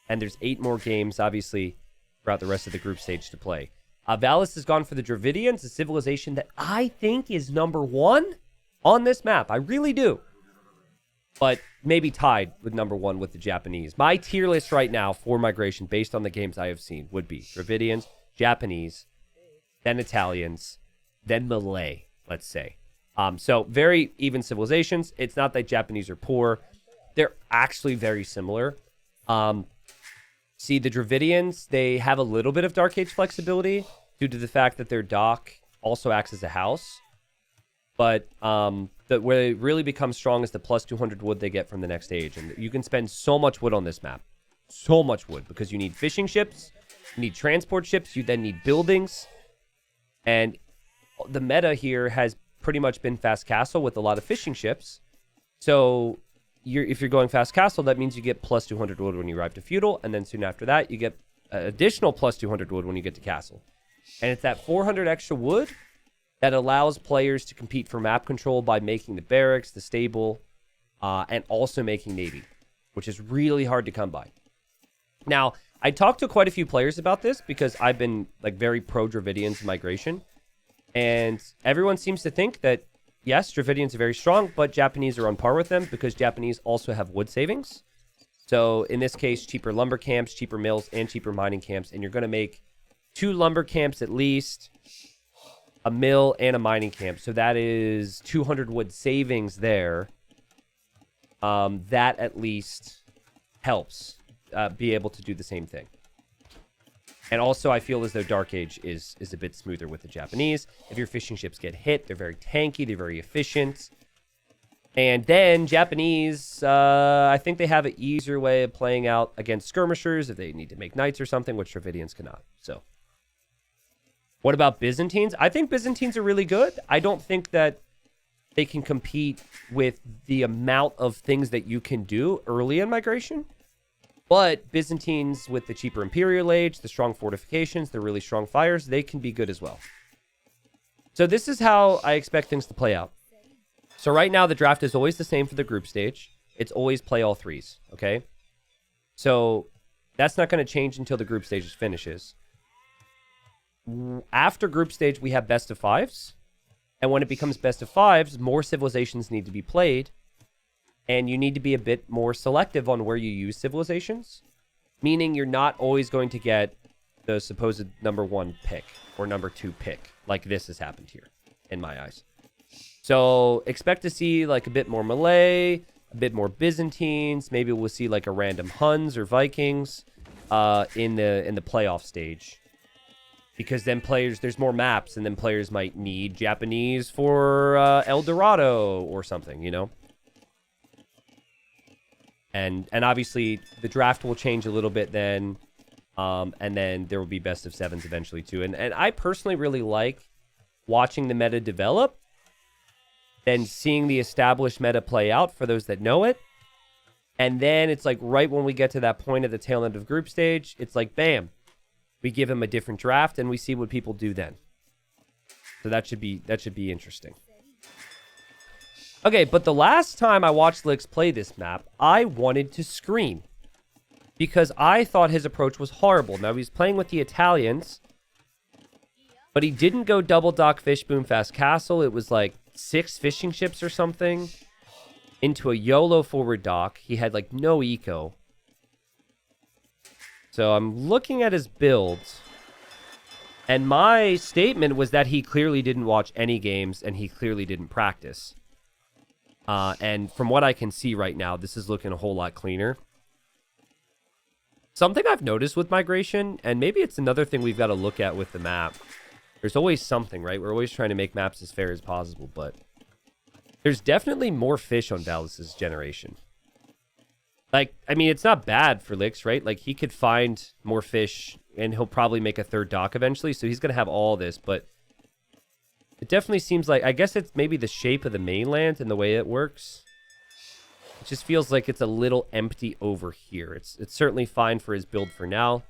And there's 8 more games, obviously, throughout the rest of the group stage to play. Valas has gone for the Dravidians, a civilization that I think is number 1 on this map. I really do. But maybe tied with number 1 with the Japanese. My tier list right now for migration, based on the games I have seen, would be Dravidians, Japanese, then Italians, then Malay, let's say. So very even civilizations. It's not that Japanese are poor. They're actually very similar. See, the Dravidians, they have a little bit of Dark Age flexibility due to the fact that their dock also acts as a house. But where they really become strong is the plus 200 wood they get from the next age. And you can spend so much wood on this map. So much wood. Because you need fishing ships, you need transport ships, you then need buildings. And the meta here has pretty much been fast castle with a lot of fishing ships. So if you're going fast castle, that means you get plus 200 wood when you arrive to feudal. And then soon after that, you get additional plus 200 wood when you get to castle. And it's that 400 extra wood that allows players to compete for map control by making the barracks, the stable, and also making navy, which is really hard to come by. Now, I talked to quite a few players about this because I've been like very pro Dravidians migration, and everyone seems to think that yes, Dravidians are very strong, but Japanese are on par with them because Japanese also have wood savings. So in this case, cheaper lumber camps, cheaper mills, and cheaper mining camps, and you're going to make 2 lumber camps at least, a mill, and a mining camp. So that is 200 wood savings there. That at least helps be able to do the same thing. And also, I feel as though Dark Age is a bit smoother with the Japanese. If your fishing ships get hit, they're very tanky, they're very efficient. And then Japanese, I think they have an easier way of playing out against skirmishers if they need to make knights or something, which Dravidians cannot. So, what about Byzantines? I think Byzantines are really good. I don't think that they can compete with the amount of things that you can do early in migration. But Byzantines, with the cheaper Imperial Age, the strong fortifications, the really strong fires, they can be good as well. So this is how I expect things to play out. So right now, the draft is always the same for the group stage. It's always play all 3s, okay? So that's not going to change until the group stage finishes. After group stage, we have best of 5s. And when it becomes best of 5s, more civilizations need to be played. And you need to be a bit more selective on where you use civilizations. Meaning you're not always going to get the supposed number 1 pick or number 2 pick. Like this has happened here, in my eyes. So expect to see like a bit more Malay, a bit more Byzantines. Maybe we'll see like a random Huns or Vikings in the playoff stage. Because then there's more maps, and then players might need Japanese for El Dorado or something, you know? And obviously, the draft will change a little bit then, and then there will be best of 7s eventually too. And I personally really like watching the meta develop, then seeing the established meta play out for those that know it. And then it's like right when we get to that point at the tail end of group stage, it's like, bam, we give him a different draft and we see what people do then. So that should be interesting. Okay, but the last time I watched Lix play this map, I wanted to scream. Because I thought his approach was horrible. Now, he's playing with the Italians, but he didn't go double dock fish boom fast castle. It was like 6 fishing ships or something into a YOLO forward dock. He had like no eco. So I'm looking at his builds, and my statement was that he clearly didn't watch any games and he clearly didn't practice. And from what I can see right now, this is looking a whole lot cleaner. Something I've noticed with migration, and maybe it's another thing we've got to look at with the map, There's always something, right? We're always trying to make maps as fair as possible, but there's definitely more fish on Valas' generation. Like, I mean, it's not bad for Lix, right? Like, he could find more fish, and he'll probably make a third dock eventually, so he's going to have all this, but it definitely seems like, I guess it's maybe the shape of the mainland and the way it works. It just feels like it's a little empty over here. It's certainly fine for his build for now.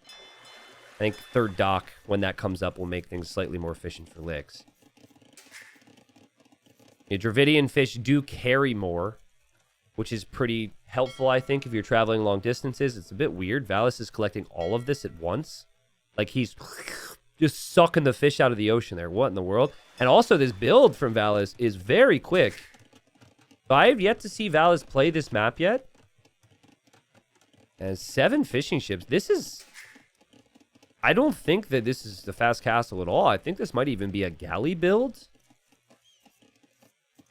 I think third dock, when that comes up, will make things slightly more efficient for Lix. The Dravidian fish do carry more, which is pretty helpful, I think, if you're traveling long distances. It's a bit weird. Valas is collecting all of this at once. Like, he's just sucking the fish out of the ocean there. What in the world? And also, this build from Valas is very quick. So I have yet to see Valas play this map yet. And 7 fishing ships. This is... I don't think that this is the fast castle at all. I think this might even be a galley build.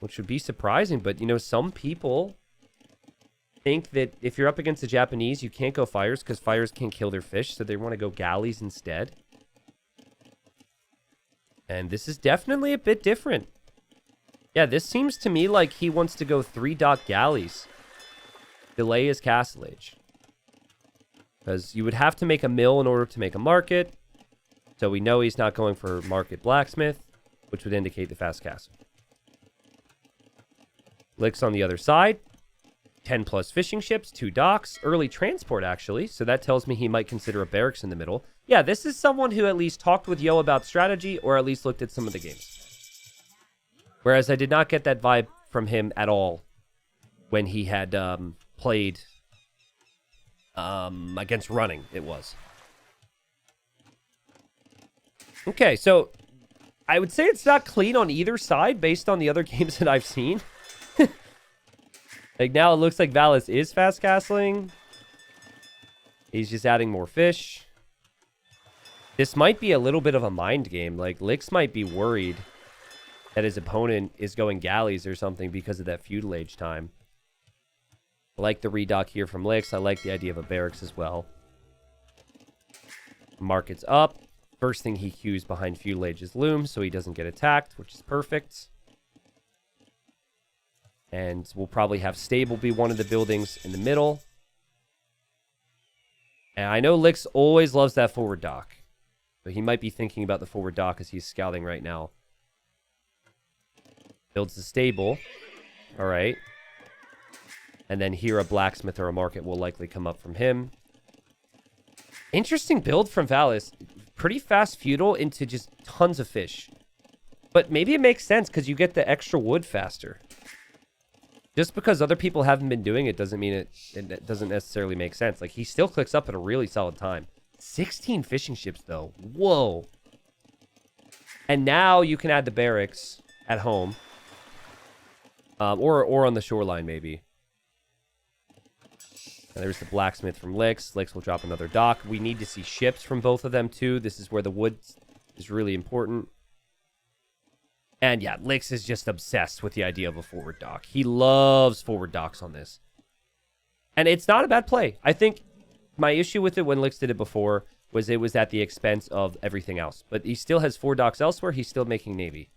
Which would be surprising. But, you know, some people think that if you're up against the Japanese, you can't go fires because fires can kill their fish. So they want to go galleys instead. And this is definitely a bit different. Yeah, this seems to me like he wants to go 3-dock galleys. Delay his castle age. Because you would have to make a mill in order to make a market. So we know he's not going for market blacksmith, which would indicate the fast castle. Lix on the other side. 10 plus fishing ships, 2 docks, early transport actually. So that tells me he might consider a barracks in the middle. Yeah, this is someone who at least talked with Yo about strategy or at least looked at some of the games. Whereas I did not get that vibe from him at all when he had played against Running, it was. Okay, so I would say it's not clean on either side based on the other games that I've seen. Like, now it looks like Valas is fast castling. He's just adding more fish. This might be a little bit of a mind game. Like, Lix might be worried that his opponent is going galleys or something because of that feudal age time. I like the redock here from Lix. I like the idea of a barracks as well. Market's up. First thing he queues behind feudal age is loom, so he doesn't get attacked, which is perfect. And we'll probably have stable be one of the buildings in the middle. And I know Lix always loves that forward dock. But he might be thinking about the forward dock as he's scouting right now. Builds the stable. All right. And then here a blacksmith or a market will likely come up from him. Interesting build from Valas. Pretty fast feudal into just tons of fish. But maybe it makes sense because you get the extra wood faster. Just because other people haven't been doing it doesn't mean it doesn't necessarily make sense. Like, he still clicks up at a really solid time. 16 fishing ships, though. Whoa. And now you can add the barracks at home. Or on the shoreline, maybe. And there's the blacksmith from Lix. Lix will drop another dock. We need to see ships from both of them, too. This is where the wood is really important. And yeah, Lix is just obsessed with the idea of a forward dock. He loves forward docks on this. And it's not a bad play. I think my issue with it when Lix did it before was it was at the expense of everything else. But he still has 4 docks elsewhere. He's still making Navy.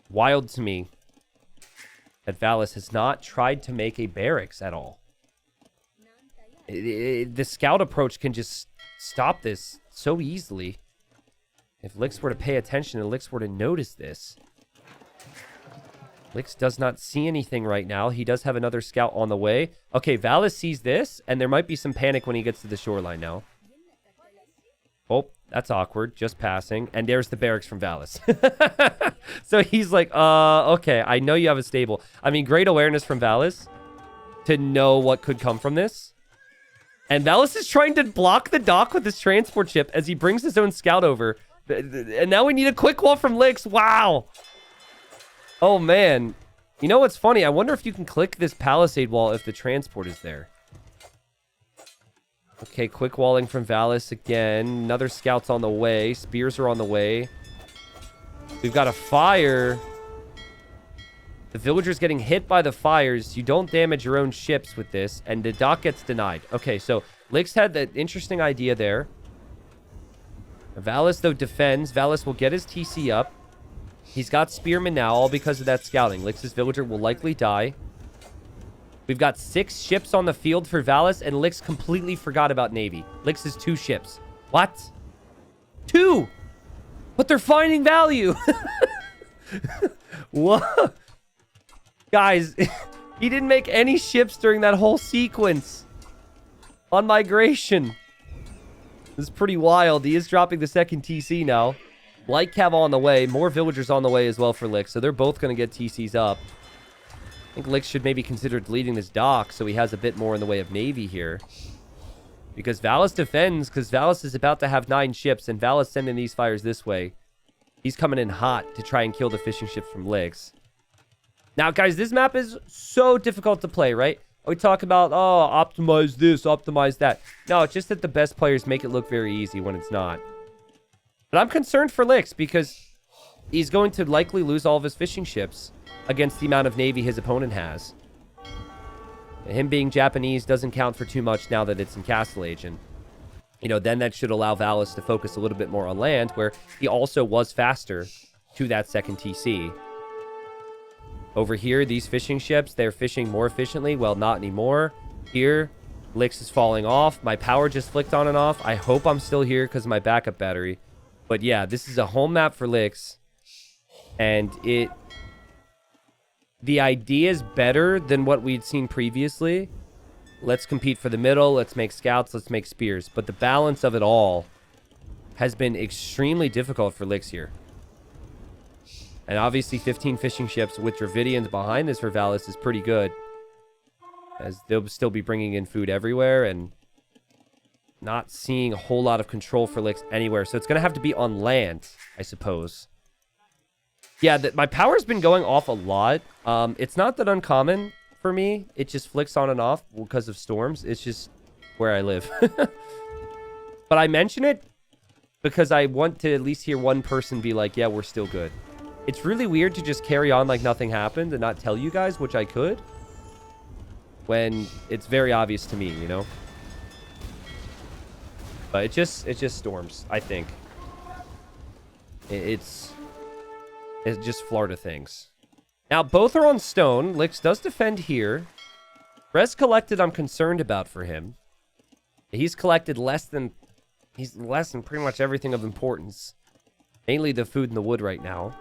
Wild to me that Valas has not tried to make a barracks at all. The scout approach can just stop this so easily. If Lix were to pay attention and Lix were to notice this. Lix does not see anything right now. He does have another scout on the way. Okay, Valas sees this, and there might be some panic when he gets to the shoreline now. Oh, that's awkward. Just passing. And there's the barracks from Valas. So he's like, okay, I know you have a stable. I mean, great awareness from Valas to know what could come from this. And Valas is trying to block the dock with his transport ship as he brings his own scout over. And now we need a quick wall from Lix. Wow. Oh, man. You know what's funny? I wonder if you can click this palisade wall if the transport is there. Okay, quick walling from Valas again. Another scout's on the way. Spears are on the way. We've got a fire. The villagers getting hit by the fires. You don't damage your own ships with this. And the dock gets denied. Okay, so Lix had that interesting idea there. Valas, though, defends. Valas will get his TC up. He's got Spearman now, all because of that scouting. Lix's villager will likely die. We've got 6 ships on the field for Valas, and Lix completely forgot about Navy. Lix has 2 ships. What? 2! But they're finding value! What? Guys, he didn't make any ships during that whole sequence. On migration. This is pretty wild. He is dropping the second TC now. Light Cav on the way. More villagers on the way as well for Lix. So they're both going to get TCs up. I think Lix should maybe consider deleting this dock so he has a bit more in the way of Navy here. Because Valas defends, because Valas is about to have 9 ships, and Valas sending these fires this way. He's coming in hot to try and kill the fishing ships from Lix. Now, guys, this map is so difficult to play, right? We talk about, oh, optimize this, optimize that. No, it's just that the best players make it look very easy when it's not. But I'm concerned for Lix because he's going to likely lose all of his fishing ships against the amount of Navy his opponent has. Him being Japanese doesn't count for too much now that it's in Castle Age. And, you know, then that should allow Valas to focus a little bit more on land, where he also was faster to that second TC. Over here, these fishing ships, they're fishing more efficiently. Well, not anymore. Here, Lix is falling off. My power just flicked on and off. I hope I'm still here because of my backup battery. But yeah, this is a home map for Lix. And the idea is better than what we'd seen previously. Let's compete for the middle. Let's make scouts. Let's make spears. But the balance of it all has been extremely difficult for Lix here. And obviously 15 fishing ships with Dravidians behind this for Valas is pretty good. As they'll still be bringing in food everywhere and not seeing a whole lot of control for Lix anywhere. So it's going to have to be on land, I suppose. Yeah, my power's been going off a lot. It's not that uncommon for me. It just flicks on and off because of storms. It's just where I live. But I mention it because I want to at least hear one person be like, yeah, we're still good. It's really weird to just carry on like nothing happened and not tell you guys, which I could, when it's very obvious to me, you know? But it just storms, I think. It's just Florida things. Now, both are on stone. Lix does defend here. Res collected, I'm concerned about for him. He's collected less than pretty much everything of importance. Mainly the food and the wood right now.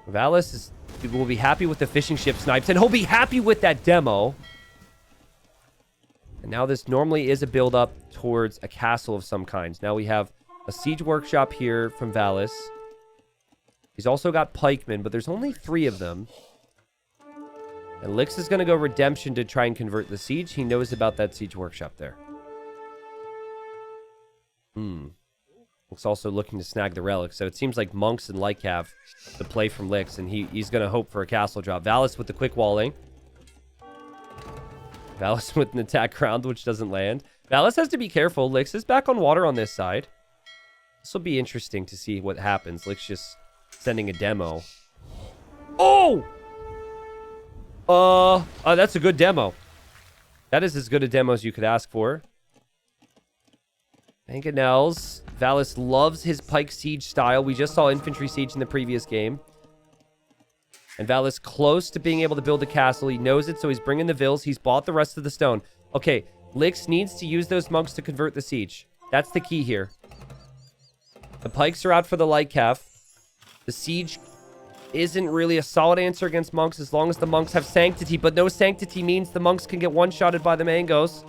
Valas will be happy with the fishing ship snipes, and he'll be happy with that demo. And now this normally is a build-up towards a castle of some kind. Now we have a siege workshop here from Valas. He's also got pikemen, but there's only 3 of them. And Lix is going to go redemption to try and convert the siege. He knows about that siege workshop there. Lix also looking to snag the relics. So it seems like monks and Lyke have the play from Lix, and he's going to hope for a castle drop. Valas with the quick walling. Valas with an attack ground, which doesn't land. Valas has to be careful. Lix is back on water on this side. This will be interesting to see what happens. Lix just sending a demo. Oh! That's a good demo. That is as good a demo as you could ask for. Mangonels. Valas loves his pike siege style. We just saw infantry siege in the previous game. And Valas close to being able to build a castle. He knows it, so he's bringing the vills. He's bought the rest of the stone. Okay, Lix needs to use those monks to convert the siege. That's the key here. The pikes are out for the light cav. The siege isn't really a solid answer against monks as long as the monks have sanctity, but no sanctity means the monks can get one-shotted by the mangoes.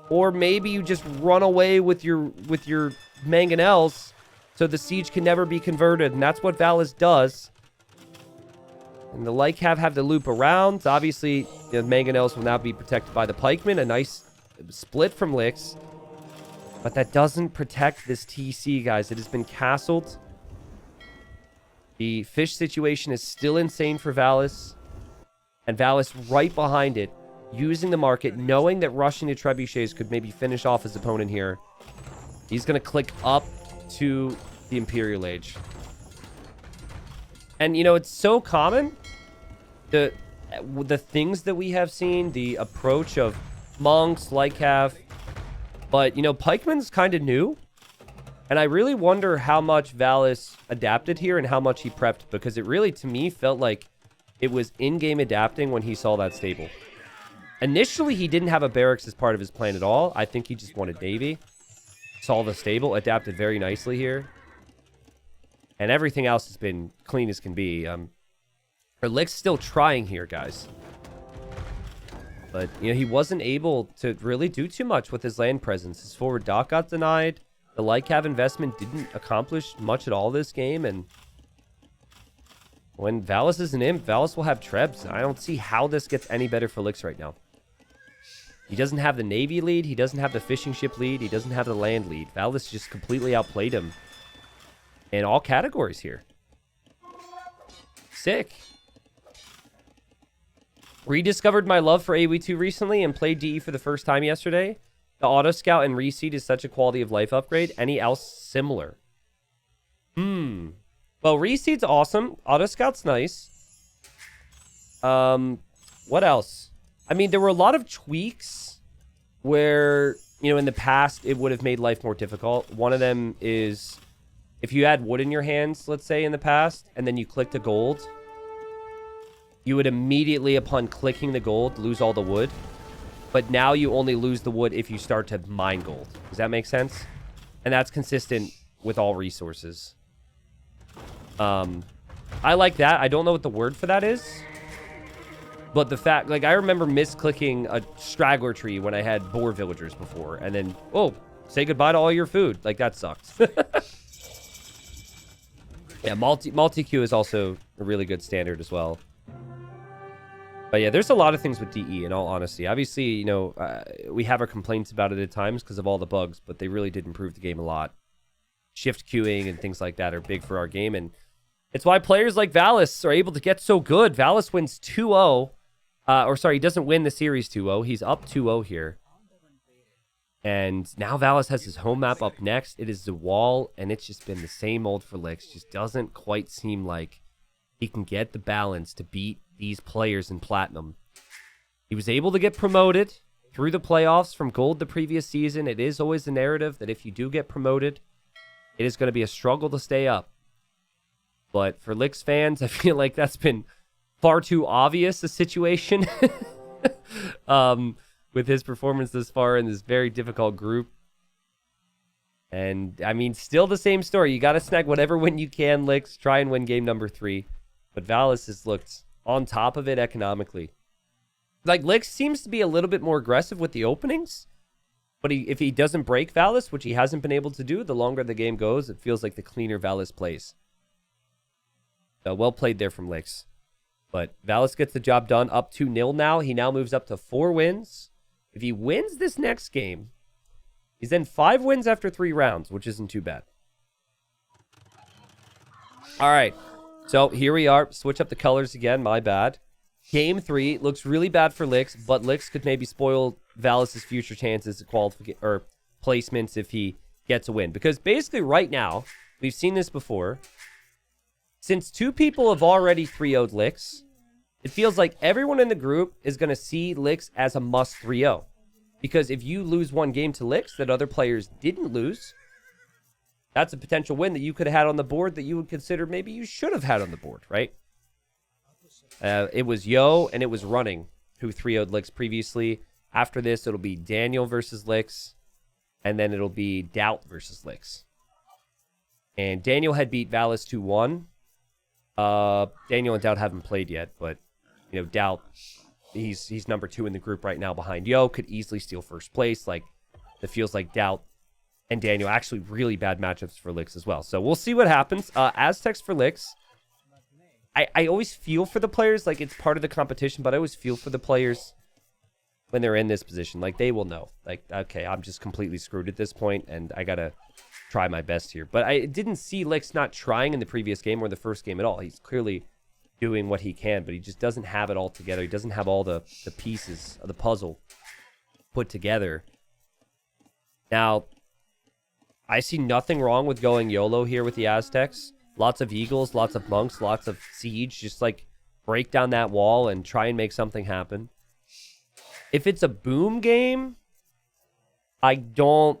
Or maybe you just run away with your mangonels so the siege can never be converted, and that's what Valas does. And the light cav have to loop around. Obviously, the mangonels will now be protected by the pikemen. A nice split from Lix. But that doesn't protect this TC, guys. It has been castled. The fish situation is still insane for Valas. And Valas right behind it, using the market, knowing that rushing the trebuchets could maybe finish off his opponent here. He's going to click up to the Imperial Age. And, you know, it's so common. The things that we have seen, the approach of monks, Lycav. But, you know, pikemen's kind of new. And I really wonder how much Valas adapted here and how much he prepped, because it really, to me, felt like it was in-game adapting when he saw that stable. Initially, he didn't have a barracks as part of his plan at all. I think he just wanted Navy. Saw the stable, adapted very nicely here. And everything else has been clean as can be. Lick's still trying here, guys. But, you know, he wasn't able to really do too much with his land presence. His forward dock got denied. The Lycav investment didn't accomplish much at all this game. And when Valas is an imp, Valas will have Trebs. I don't see how this gets any better for Licks right now. He doesn't have the Navy lead. He doesn't have the fishing ship lead. He doesn't have the land lead. Valas just completely outplayed him in all categories here. Sick. Rediscovered my love for AoE2 recently and played DE for the first time yesterday. The Auto Scout and Reseed is such a quality of life upgrade. Any else similar? Well, Reseed's awesome. Auto Scout's nice. What else? I mean, there were a lot of tweaks where, you know, in the past, it would have made life more difficult. One of them is if you had wood in your hands, let's say, in the past, and then you clicked a gold, you would immediately, upon clicking the gold, lose all the wood. But now you only lose the wood if you start to mine gold. Does that make sense? And that's consistent with all resources. I like that. I don't know what the word for that is. But the fact, like, I remember misclicking a straggler tree when I had boar villagers before. And then, oh, say goodbye to all your food. Like, that sucked. Yeah, multi-queue is also a really good standard as well. But yeah, there's a lot of things with DE, in all honesty. Obviously, you know, we have our complaints about it at times because of all the bugs, but they really did improve the game a lot. Shift queuing and things like that are big for our game, and it's why players like Valas are able to get so good. Valas wins 2-0. Or sorry, he doesn't win the series 2-0. He's up 2-0 here. And now Valas has his home map up next. It is the wall, and it's just been the same old for Licks. Just doesn't quite seem like he can get the balance to beat these players in Platinum. He was able to get promoted through the playoffs from Gold the previous season. It is always the narrative that if you do get promoted, it is going to be a struggle to stay up. But for Licks fans, I feel like that's been far too obvious a situation with his performance this far in this very difficult group. And, I mean, still the same story. You got to snag whatever win you can, Licks. Try and win game number 3. But Valas has looked on top of it economically. Like, Licks seems to be a little bit more aggressive with the openings. But if he doesn't break Valas, which he hasn't been able to do, the longer the game goes, it feels like the cleaner Valas plays. Well played there from Licks. But Valas gets the job done, up 2-0 now. He now moves up to 4 wins. If he wins this next game, he's then 5 wins after 3 rounds, which isn't too bad. All right. So here we are. Switch up the colors again. My bad. Game 3 looks really bad for Licks, but Licks could maybe spoil Valas' future chances of or placements if he gets a win. Because basically right now, we've seen this before. Since 2 people have already 3-0'd Licks, it feels like everyone in the group is going to see Licks as a must 3-0. Because if you lose one game to Licks that other players didn't lose, that's a potential win that you could have had on the board that you would consider maybe you should have had on the board, right? It was Yo and it was Running who 3-0'd Licks previously. After this, it'll be Daniel versus Licks, and then it'll be Doubt versus Licks. And Daniel had beat Valas 2-1. Daniel and Doubt haven't played yet, but you know, Doubt, he's number 2 in the group right now behind Yo, could easily steal first place. Like, it feels like Doubt and Daniel actually really bad matchups for Licks as well. So we'll see what happens. Aztecs for Licks. I always feel for the players, like it's part of the competition, but I always feel for the players when they're in this position. Like, they will know. Like, okay, I'm just completely screwed at this point, and I gotta try my best here. But I didn't see Licks not trying in the previous game or the first game at all. He's clearly doing what he can, but he just doesn't have it all together. He doesn't have all the pieces of the puzzle put together. Now, I see nothing wrong with going YOLO here with the Aztecs. Lots of Eagles, lots of Monks, lots of Siege. Just, like, break down that wall and try and make something happen. If it's a boom game, I don't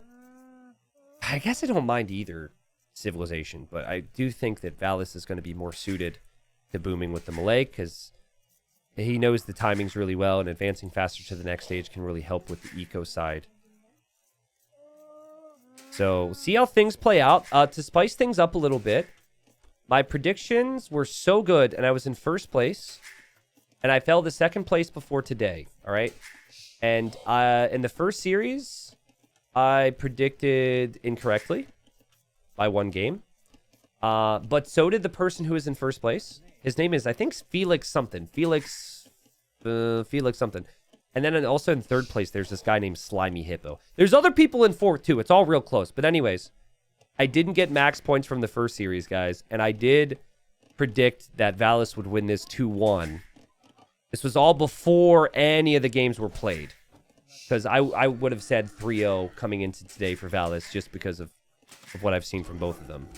I guess I don't mind either civilization, but I do think that Valas is going to be more suited to booming with the Malay because he knows the timings really well, and advancing faster to the next stage can really help with the eco side. So, see how things play out. To spice things up a little bit, my predictions were so good, and I was in first place, and I fell to second place before today, all right? And in the first series, I predicted incorrectly by 1 game. But so did the person who was in first place. His name is, I think, Felix something. Felix something. And then also in third place, there's this guy named Slimy Hippo. There's other people in fourth, too. It's all real close. But anyways, I didn't get max points from the first series, guys. And I did predict that Valas would win this 2-1. This was all before any of the games were played. Because I would have said 3-0 coming into today for Valas just because of what I've seen from both of them.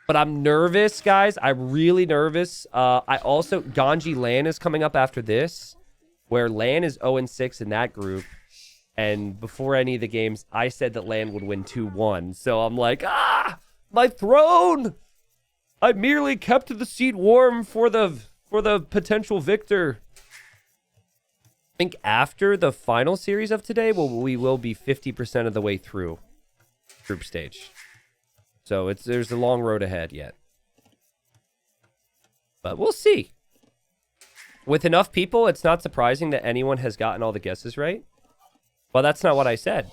But I'm nervous, guys. I'm really nervous. I also... Ganji Lan is coming up after this, where Lan is 0-6 in that group. And before any of the games, I said that Lan would win 2-1. So I'm like, my throne! I merely kept the seat warm for the potential victor. I think after the final series of today, we will be 50% of the way through group stage. So there's a long road ahead yet. But we'll see. With enough people, it's not surprising that anyone has gotten all the guesses right. Well, that's not what I said.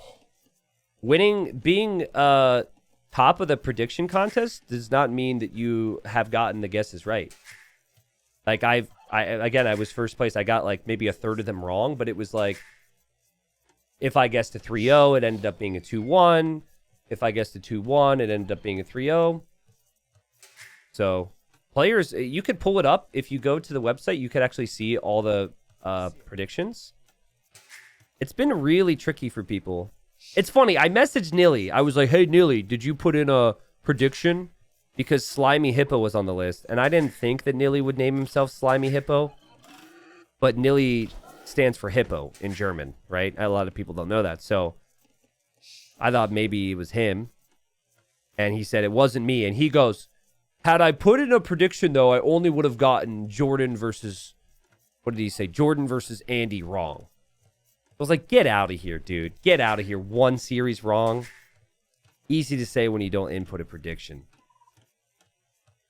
Being top of the prediction contest does not mean that you have gotten the guesses right. Like I was first place. I got like maybe a third of them wrong, but it was like if I guessed a 3-0, it ended up being a 2-1. If I guessed a 2-1, it ended up being a 3-0. So players, you could pull it up. If you go to the website, you could actually see all the predictions. It's been really tricky for people. It's funny. I messaged Nilly. I was like, hey, Nilly, did you put in a prediction? Because Slimy Hippo was on the list. And I didn't think that Nilly would name himself Slimy Hippo. But Nilly stands for hippo in German, right? A lot of people don't know that. So I thought maybe it was him. And he said it wasn't me. And he goes, had I put in a prediction, though, I only would have gotten Jordan versus... What did he say? Jordan versus Andy wrong. I was like, get out of here, dude. Get out of here. One series wrong. Easy to say when you don't input a prediction.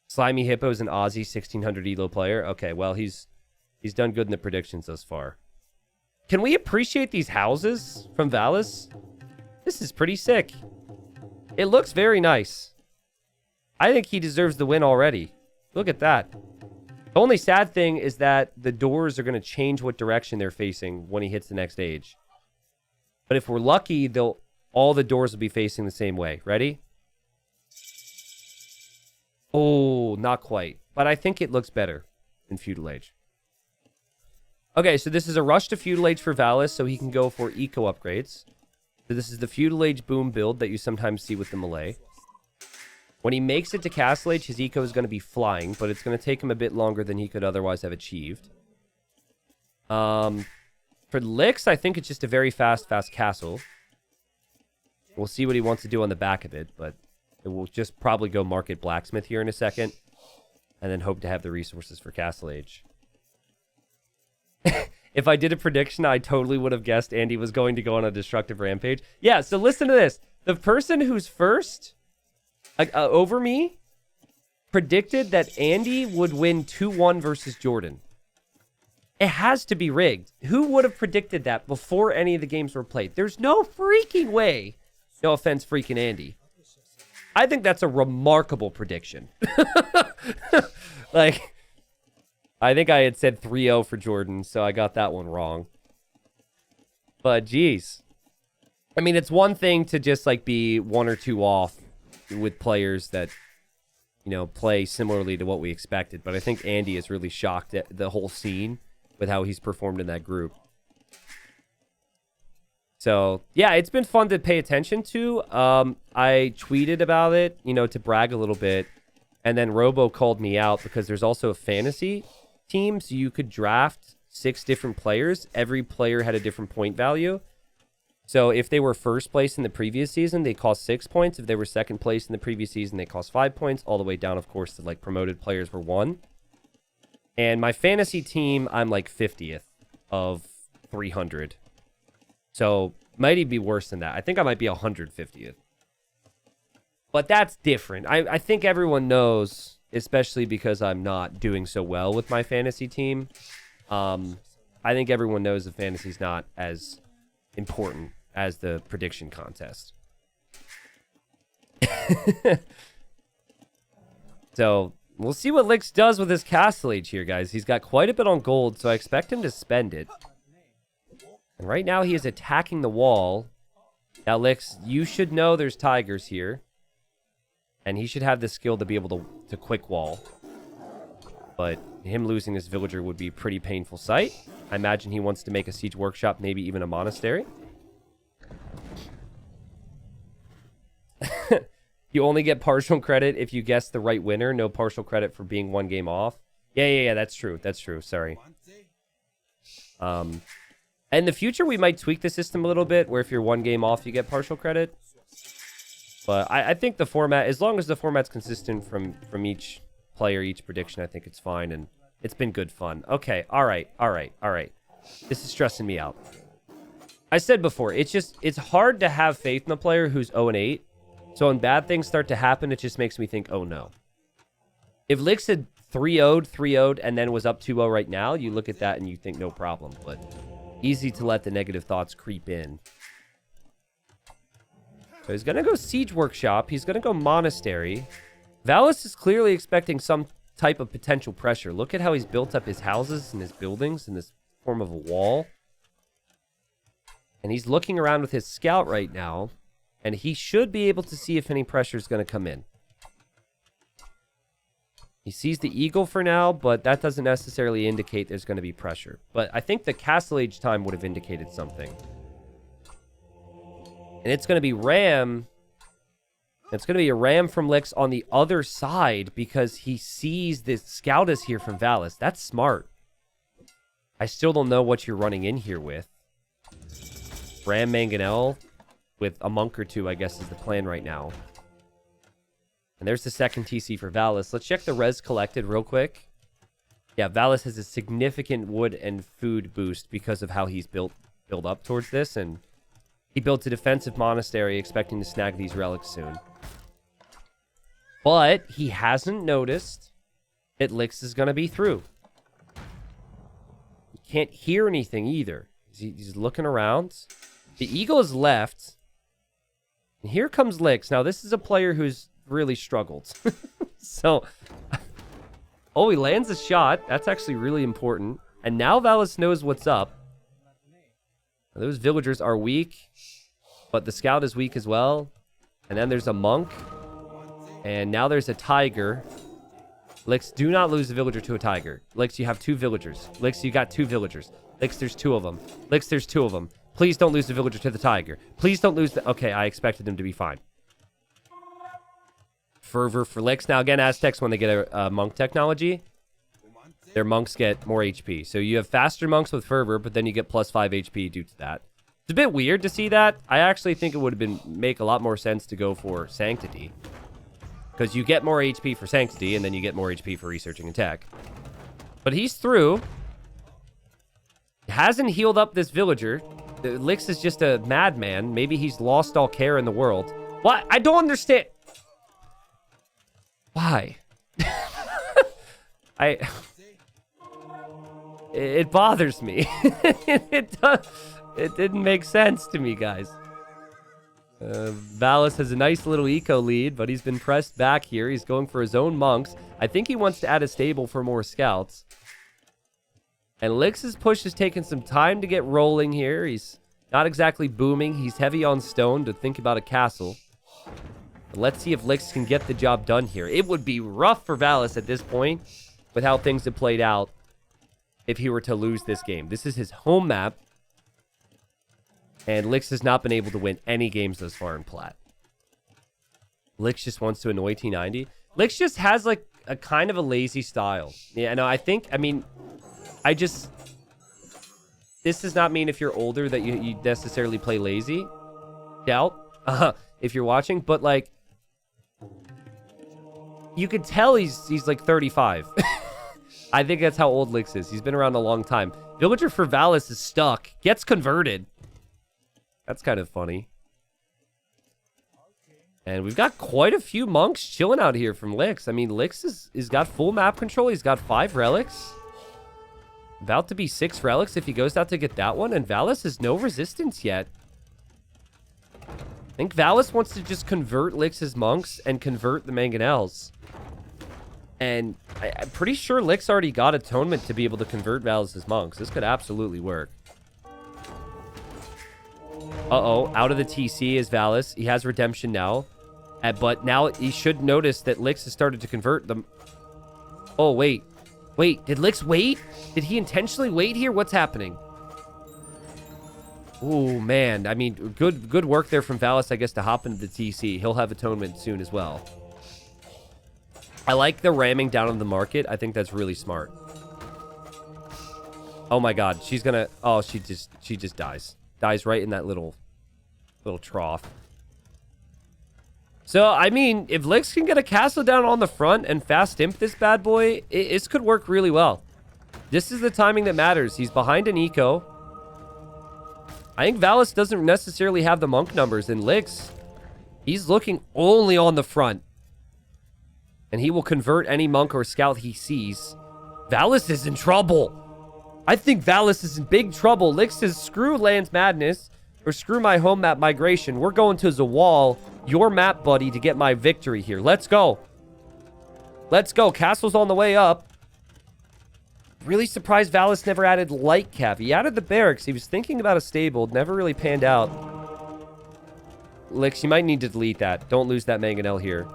Slimy Hippo is an Aussie 1600 ELO player. Okay, well, he's done good in the predictions thus far. Can we appreciate these houses from Valas? This is pretty sick. It looks very nice. I think he deserves the win already. Look at that. The only sad thing is that the doors are going to change what direction they're facing when he hits the next stage. But if we're lucky, all the doors will be facing the same way. Ready? Oh, not quite. But I think it looks better in Feudal Age. Okay, so this is a rush to Feudal Age for Valas, so he can go for eco upgrades. So this is the Feudal Age boom build that you sometimes see with the Malay. When he makes it to Castle Age, his eco is going to be flying, but it's going to take him a bit longer than he could otherwise have achieved. For Licks, I think it's just a very fast castle. We'll see what he wants to do on the back of it, but it will just probably go market blacksmith here in a second, and then hope to have the resources for Castle Age. If I did a prediction, I totally would have guessed Andy was going to go on a destructive rampage. Yeah, so listen to this. The person who's first... over me, predicted that Andy would win 2-1 versus Jordan. It has to be rigged. Who would have predicted that before any of the games were played? There's no freaking way. No offense, freaking Andy. I think that's a remarkable prediction. Like, I think I had said 3-0 for Jordan, so I got that one wrong. But, geez. I mean, it's one thing to just, like, be 1 or 2 off with players that, you know, play similarly to what we expected. But I think Andy is really shocked at the whole scene with how he's performed in that group. So, yeah, it's been fun to pay attention to. I tweeted about it, you know, to brag a little bit. And then Robo called me out because there's also a fantasy team. So you could draft 6 different players. Every player had a different point value. So if they were first place in the previous season, they cost 6 points. If they were second place in the previous season, they cost 5 points. All the way down, of course, to like promoted players were 1. And my fantasy team, I'm like 50th of 300. So might even be worse than that. I think I might be 150th. But that's different. I think everyone knows, especially because I'm not doing so well with my fantasy team. I think everyone knows that fantasy's not as important as the prediction contest. So we'll see what Lix does with his Castle Age here, guys. He's got quite a bit on gold, so I expect him to spend it. And right now he is attacking the wall. Now, Lix, you should know there's tigers here. And he should have the skill to be able to quick wall. But him losing this villager would be a pretty painful sight. I imagine he wants to make a siege workshop, maybe even a monastery. You only get partial credit if you guess the right winner. No partial credit for being 1 game off. Yeah, that's true. That's true. Sorry. In the future, we might tweak the system a little bit, where if you're 1 game off, you get partial credit. But I think the format, as long as the format's consistent from each player, each prediction, I think it's fine. And it's been good fun. Okay, all right. This is stressing me out. I said before, it's hard to have faith in a player who's 0-8. So when bad things start to happen, it just makes me think, oh no. If Lix had 3-0'd, and then was up 2-0 right now, you look at that and you think no problem. But easy to let the negative thoughts creep in. So he's going to go Siege Workshop. He's going to go Monastery. Valas is clearly expecting some type of potential pressure. Look at how he's built up his houses and his buildings in this form of a wall. And he's looking around with his scout right now. And he should be able to see if any pressure is going to come in. He sees the eagle for now, but that doesn't necessarily indicate there's going to be pressure. But I think the Castle Age time would have indicated something. And it's going to be Ram. It's going to be a Ram from Lix on the other side because he sees this scout is here from Valas. That's smart. I still don't know what you're running in here with. Ram Mangonel with a monk or 2, I guess, is the plan right now. And there's the second TC for Valas. Let's check the res collected real quick. Yeah, Valas has a significant wood and food boost because of how he's built up towards this. And he built a defensive monastery expecting to snag these relics soon. But he hasn't noticed that Lix is going to be through. He can't hear anything either. He's looking around. The eagle is left. And here comes Lix. Now, this is a player who's really struggled. So, oh, he lands a shot. That's actually really important. And now Valas knows what's up. Those villagers are weak, but the scout is weak as well. And then there's a monk. And now there's a tiger. Lix, do not lose the villager to a tiger. Lix, you have 2 villagers. Lix, you got 2 villagers. Lix, there's 2 of them. Lix, there's 2 of them. Please don't lose the villager to the tiger. Please don't lose the... Okay, I expected him to be fine. Fervor for Lix. Now, again, Aztecs, when they get a monk technology, their monks get more HP. So you have faster monks with Fervor, but then you get plus 5 HP due to that. It's a bit weird to see that. I actually think it would have make a lot more sense to go for Sanctity. Because you get more HP for Sanctity, and then you get more HP for Researching and Tech. But he's through. Hasn't healed up this villager. Lix is just a madman. Maybe he's lost all care in the world. What? I don't understand. Why? It bothers me. It didn't make sense to me, guys. Valas has a nice little eco lead, but he's been pressed back here. He's going for his own monks. I think he wants to add a stable for more scouts. And Lix's push has taken some time to get rolling here. He's not exactly booming. He's heavy on stone to think about a castle. But let's see if Lix can get the job done here. It would be rough for Valas at this point with how things have played out if he were to lose this game. This is his home map. And Lix has not been able to win any games thus far in Plat. Lix just wants to annoy T90. Lix just has like a kind of a lazy style. Yeah, no, I this does not mean if you're older that you necessarily play lazy. Doubt. If you're watching. But, like, you could tell he's like 35. I think that's how old Lix is. He's been around a long time. Villager for Valas is stuck. Gets converted. That's kind of funny. And we've got quite a few monks chilling out here from Lix. I mean, Lix is got full map control. He's got 5 relics. About to be 6 relics if he goes out to get that one. And Valas has no resistance yet. I think Valas wants to just convert Lix's monks and convert the Mangonels. And I'm pretty sure Lix already got Atonement to be able to convert Valas's monks. This could absolutely work. Uh-oh. Out of the TC is Valas. He has Redemption now. But now he should notice that Lix has started to convert them. Oh, wait. Wait, did Lix wait? Did he intentionally wait here? What's happening? Oh, man. I mean, good work there from Valas, I guess, to hop into the TC. He'll have Atonement soon as well. I like the ramming down on the market. I think that's really smart. Oh, my God. She's gonna... Oh, she just dies. Dies right in that little trough. So, I mean, if Lix can get a castle down on the front and fast imp this bad boy, this could work really well. This is the timing that matters. He's behind an eco. I think Valas doesn't necessarily have the monk numbers, and Lix, he's looking only on the front. And he will convert any monk or scout he sees. Valas is in trouble. I think Valas is in big trouble. Lix says, screw Land's Madness, or screw my home map migration. We're going to Zawal, your map, buddy, to get my victory here. Let's go. Let's go. Castle's on the way up. Really surprised Valas never added light cav. He added the barracks. He was thinking about a stable. Never really panned out. Lix, you might need to delete that. Don't lose that Mangonel here.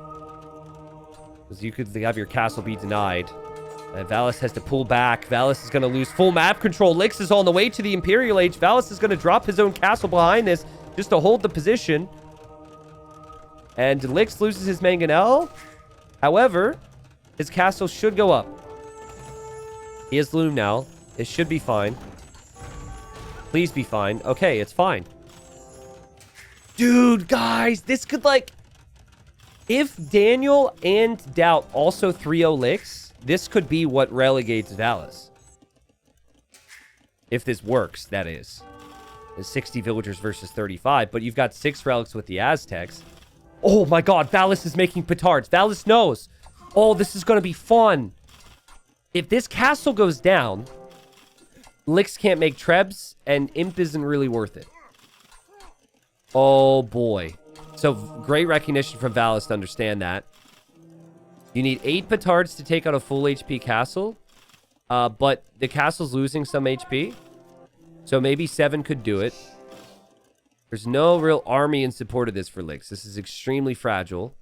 Because you could have your castle be denied. And Valas has to pull back. Valas is going to lose full map control. Lix is on the way to the Imperial Age. Valas is going to drop his own castle behind this just to hold the position. And Lix loses his Mangonel. However, his castle should go up. He has Loom now. It should be fine. Please be fine. Okay, it's fine. Dude, guys, this could, like... If Daniel and Doubt also 3-0 Lix, this could be what relegates Valas. If this works, that is. It's 60 villagers versus 35, but you've got 6 relics with the Aztecs. Oh my god, Valas is making petards. Valas knows. Oh, this is going to be fun. If this castle goes down, Lix can't make trebs, and Imp isn't really worth it. Oh, boy. So, great recognition from Valas to understand that. You need 8 petards to take out a full HP castle, but the castle's losing some HP. So, maybe 7 could do it. There's no real army in support of this for Lix. This is extremely fragile.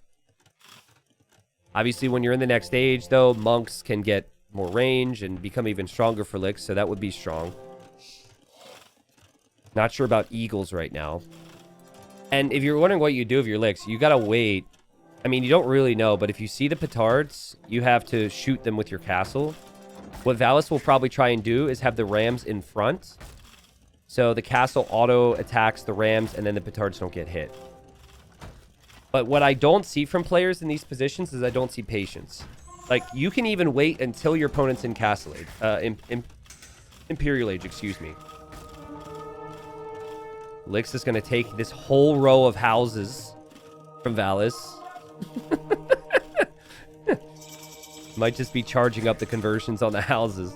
Obviously, when you're in the next stage, though, monks can get more range and become even stronger for Lix, so that would be strong. Not sure about eagles right now. And if you're wondering what you do with your Lix, you gotta wait. I mean, you don't really know, but if you see the petards, you have to shoot them with your castle. What Valas will probably try and do is have the rams in front. So the castle auto attacks the rams, and then the petards don't get hit. But what I don't see from players in these positions is I don't see patience. Like, you can even wait until your opponent's in Castle Age. Imperial Age, excuse me. Lix is going to take this whole row of houses from Valas. Might just be charging up the conversions on the houses.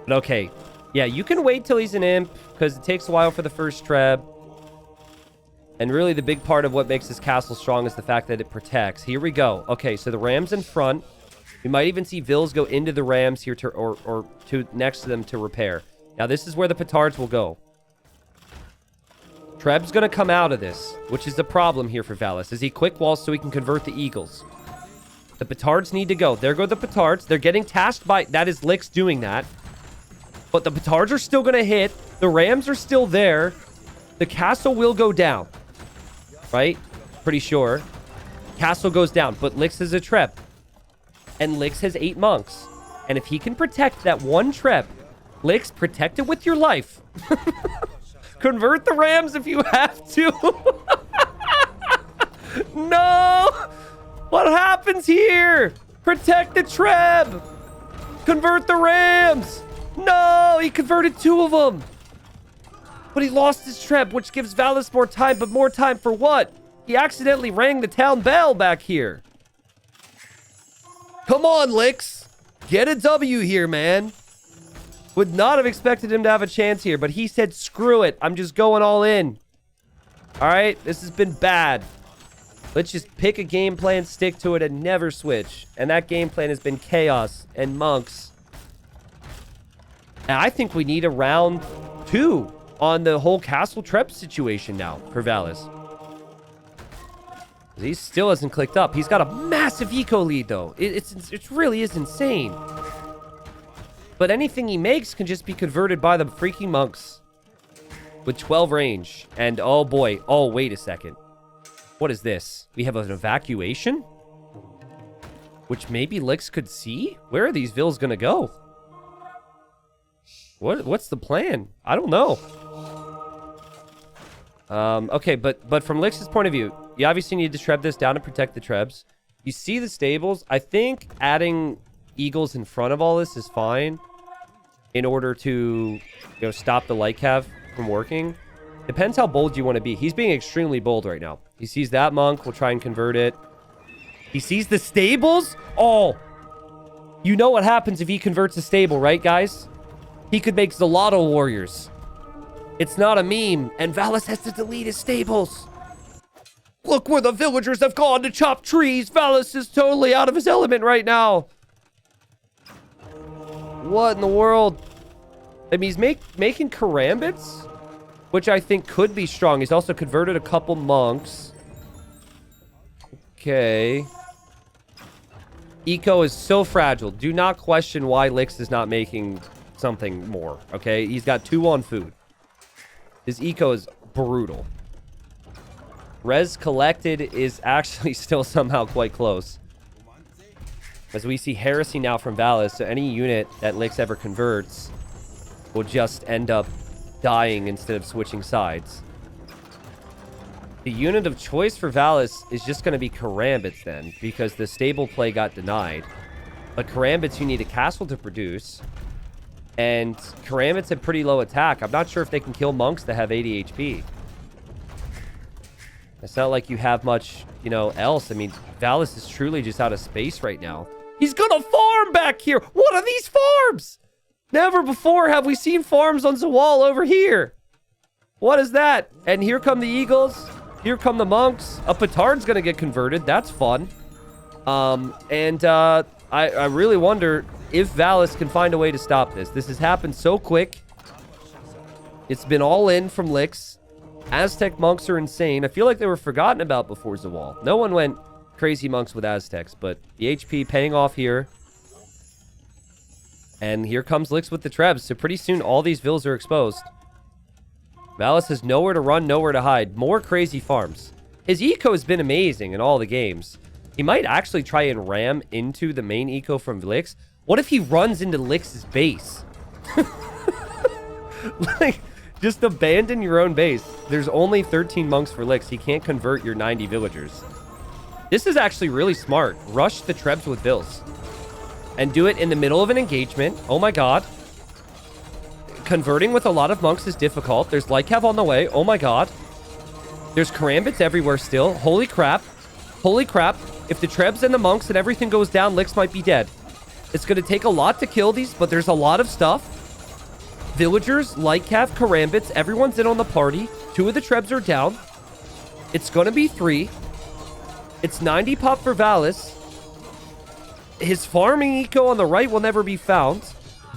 But okay. Yeah, you can wait till he's an imp, because it takes a while for the first treb. And really, the big part of what makes this castle strong is the fact that it protects. Here we go. Okay, so the rams in front. We might even see Vills go into the rams here to, or to next to them to repair. Now, this is where the petards will go. Treb's going to come out of this, which is the problem here for Valas. Is he quick walls so he can convert the eagles? The petards need to go. There go the petards. They're getting tasked by... That is Lix doing that. But the petards are still going to hit. The rams are still there. The castle will go down. Right? Pretty sure. Castle goes down. But Lix is a treb. And Lix has 8 monks. And if he can protect that one treb, Licks, protect it with your life. Convert the Rams if you have to. No! What happens here? Protect the Treb. Convert the Rams. No, he converted 2 of them. But he lost his Treb, which gives Valas more time, but more time for what? He accidentally rang the town bell back here. Come on, Licks. Get a W here, man. Would not have expected him to have a chance here, but he said, screw it. I'm just going all in. All right, this has been bad. Let's just pick a game plan, stick to it, and never switch. And that game plan has been chaos and monks. And I think we need a round 2 on the whole Castle Trep situation now for Valas. He still hasn't clicked up. He's got a massive eco lead, though. It really is insane. But anything he makes can just be converted by the freaking monks. With 12 range. And, oh boy. Oh, wait a second. What is this? We have an evacuation? Which maybe Licks could see? Where are these vills gonna go? What's the plan? I don't know. Okay, but from Lix's point of view, you obviously need to Treb this down to protect the Trebs. You see the stables. I think adding eagles in front of all this is fine in order to, stop the light cav from working. Depends how bold you want to be. He's being extremely bold right now. He sees that monk. We'll try and convert it. He sees the stables. Oh, you know what happens if he converts a stable, right, guys? He could make Zalato warriors. It's not a meme, and Valas has to delete his stables. Look where the villagers have gone to chop trees. Valas is totally out of his element right now. What in the world? I mean, he's making karambits, which I think could be strong. He's also converted a couple monks. Okay. Eco is so fragile. Do not question why Lix is not making something more, okay? He's got 2 on food. His eco is brutal. Res collected is actually still somehow quite close. As we see heresy now from Valas, so any unit that Lix ever converts will just end up dying instead of switching sides. The unit of choice for Valas is just going to be Karambits then, because the stable play got denied. But Karambits you need a castle to produce. And Karambits have pretty low attack. I'm not sure if they can kill monks that have 80 HP. It's not like you have much, else. I mean, Valas is truly just out of space right now. He's gonna farm back here! What are these farms? Never before have we seen farms on Zawal over here. What is that? And here come the eagles. Here come the monks. A petard's gonna get converted. That's fun. I really wonder if Valas can find a way to stop this. This has happened so quick. It's been all in from Lix. Aztec monks are insane. I feel like they were forgotten about before Zawal. No one went crazy monks with Aztecs, but the HP paying off here. And here comes Lix with the Trebs. So pretty soon all these vills are exposed. Valas has nowhere to run, nowhere to hide. More crazy farms. His eco has been amazing in all the games. He might actually try and ram into the main eco from Lix. What if he runs into Lix's base? Like, just abandon your own base. There's only 13 monks for Lix. He can't convert your 90 villagers. This is actually really smart. Rush the Trebs with vills. And do it in the middle of an engagement. Oh my god. Converting with a lot of monks is difficult. There's Lycav on the way. Oh my god. There's Karambits everywhere still. Holy crap. Holy crap. If the Trebs and the monks and everything goes down, Lix might be dead. It's going to take a lot to kill these, but there's a lot of stuff. Villagers, Lycav, Karambits, everyone's in on the party. 2 of the Trebs are down. It's going to be 3. It's 90 pop for Valas. His farming eco on the right will never be found.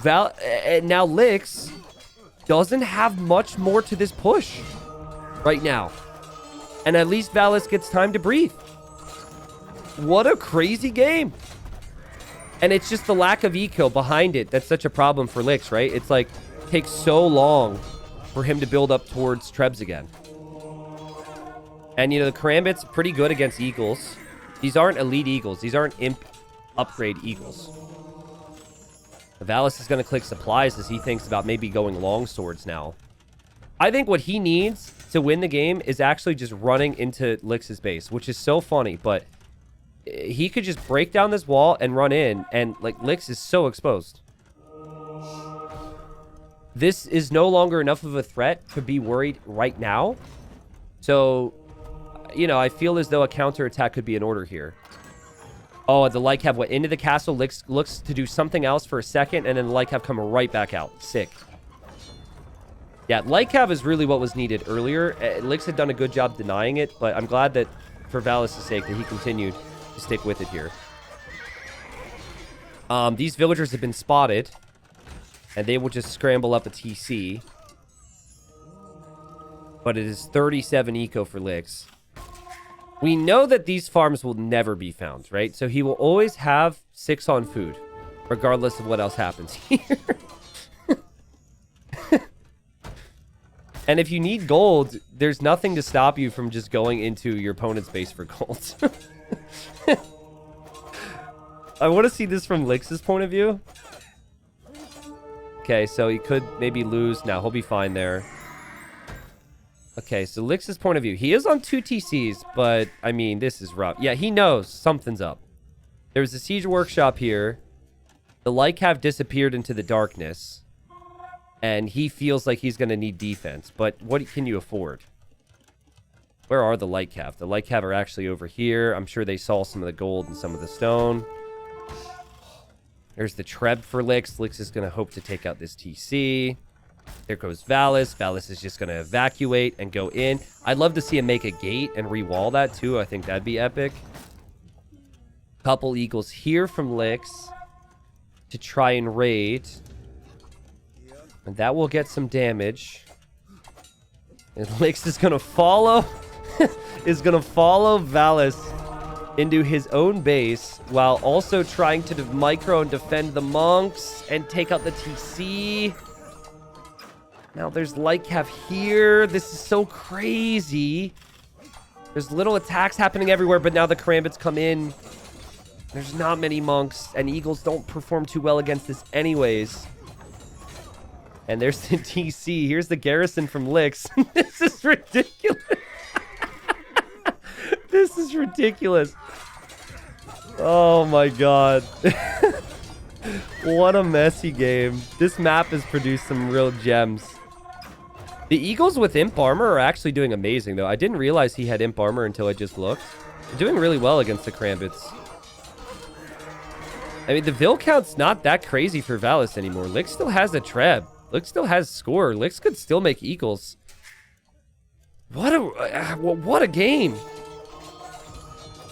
Now Lix doesn't have much more to this push right now. And at least Valas gets time to breathe. What a crazy game. And it's just the lack of eco behind it that's such a problem for Lix, right? It's like, takes so long for him to build up towards Trebs again. And, the Karambit's pretty good against Eagles. These aren't elite Eagles. These aren't imp upgrade Eagles. Valas is going to click supplies as he thinks about maybe going long swords now. I think what he needs to win the game is actually just running into Lix's base, which is so funny, but he could just break down this wall and run in, and like Lix is so exposed. This is no longer enough of a threat to be worried right now. So, you know, I feel as though a counterattack could be in order here. Oh, the Lycav went into the castle. Lix looks to do something else for a second, and then the Lycav come right back out. Sick. Yeah, Lycav is really what was needed earlier. Lix had done a good job denying it, but I'm glad that, for Valas' sake, that he continued to stick with it here. These villagers have been spotted, and they will just scramble up a TC. But it is 37 eco for Lix. We know that these farms will never be found, right? So he will always have 6 on food, regardless of what else happens here. And if you need gold, there's nothing to stop you from just going into your opponent's base for gold. I want to see this from Lix's point of view. Okay, so he could maybe lose. Now he'll be fine there. Okay, so Lix's point of view. He is on 2 TCs, but, I mean, this is rough. Yeah, he knows something's up. There's a siege workshop here. The Lycav disappeared into the darkness. And he feels like he's going to need defense. But what can you afford? Where are the Lycav? The Lycav are actually over here. I'm sure they saw some of the gold and some of the stone. There's the Treb for Lix. Lix is going to hope to take out this TC. There goes Valas. Valas is just going to evacuate and go in. I'd love to see him make a gate and re-wall that too. I think that'd be epic. Couple eagles here from Lix to try and raid. And that will get some damage. And Lix is going to follow... is going to follow Valas into his own base while also trying to micro and defend the monks and take out the TC. Now there's Lycav here. This is so crazy. There's little attacks happening everywhere, but now the Karambits come in. There's not many monks, and eagles don't perform too well against this anyways. And there's the TC. Here's the garrison from Lix. This is ridiculous. This is ridiculous. Oh my god. What a messy game. This map has produced some real gems. The eagles with imp armor are actually doing amazing, though. I didn't realize he had imp armor until I just looked. They're doing really well against the Karambits. I mean, the Vil count's not that crazy for Valas anymore. Lix still has a Treb. Lix still has score. Lix could still make eagles. What a game.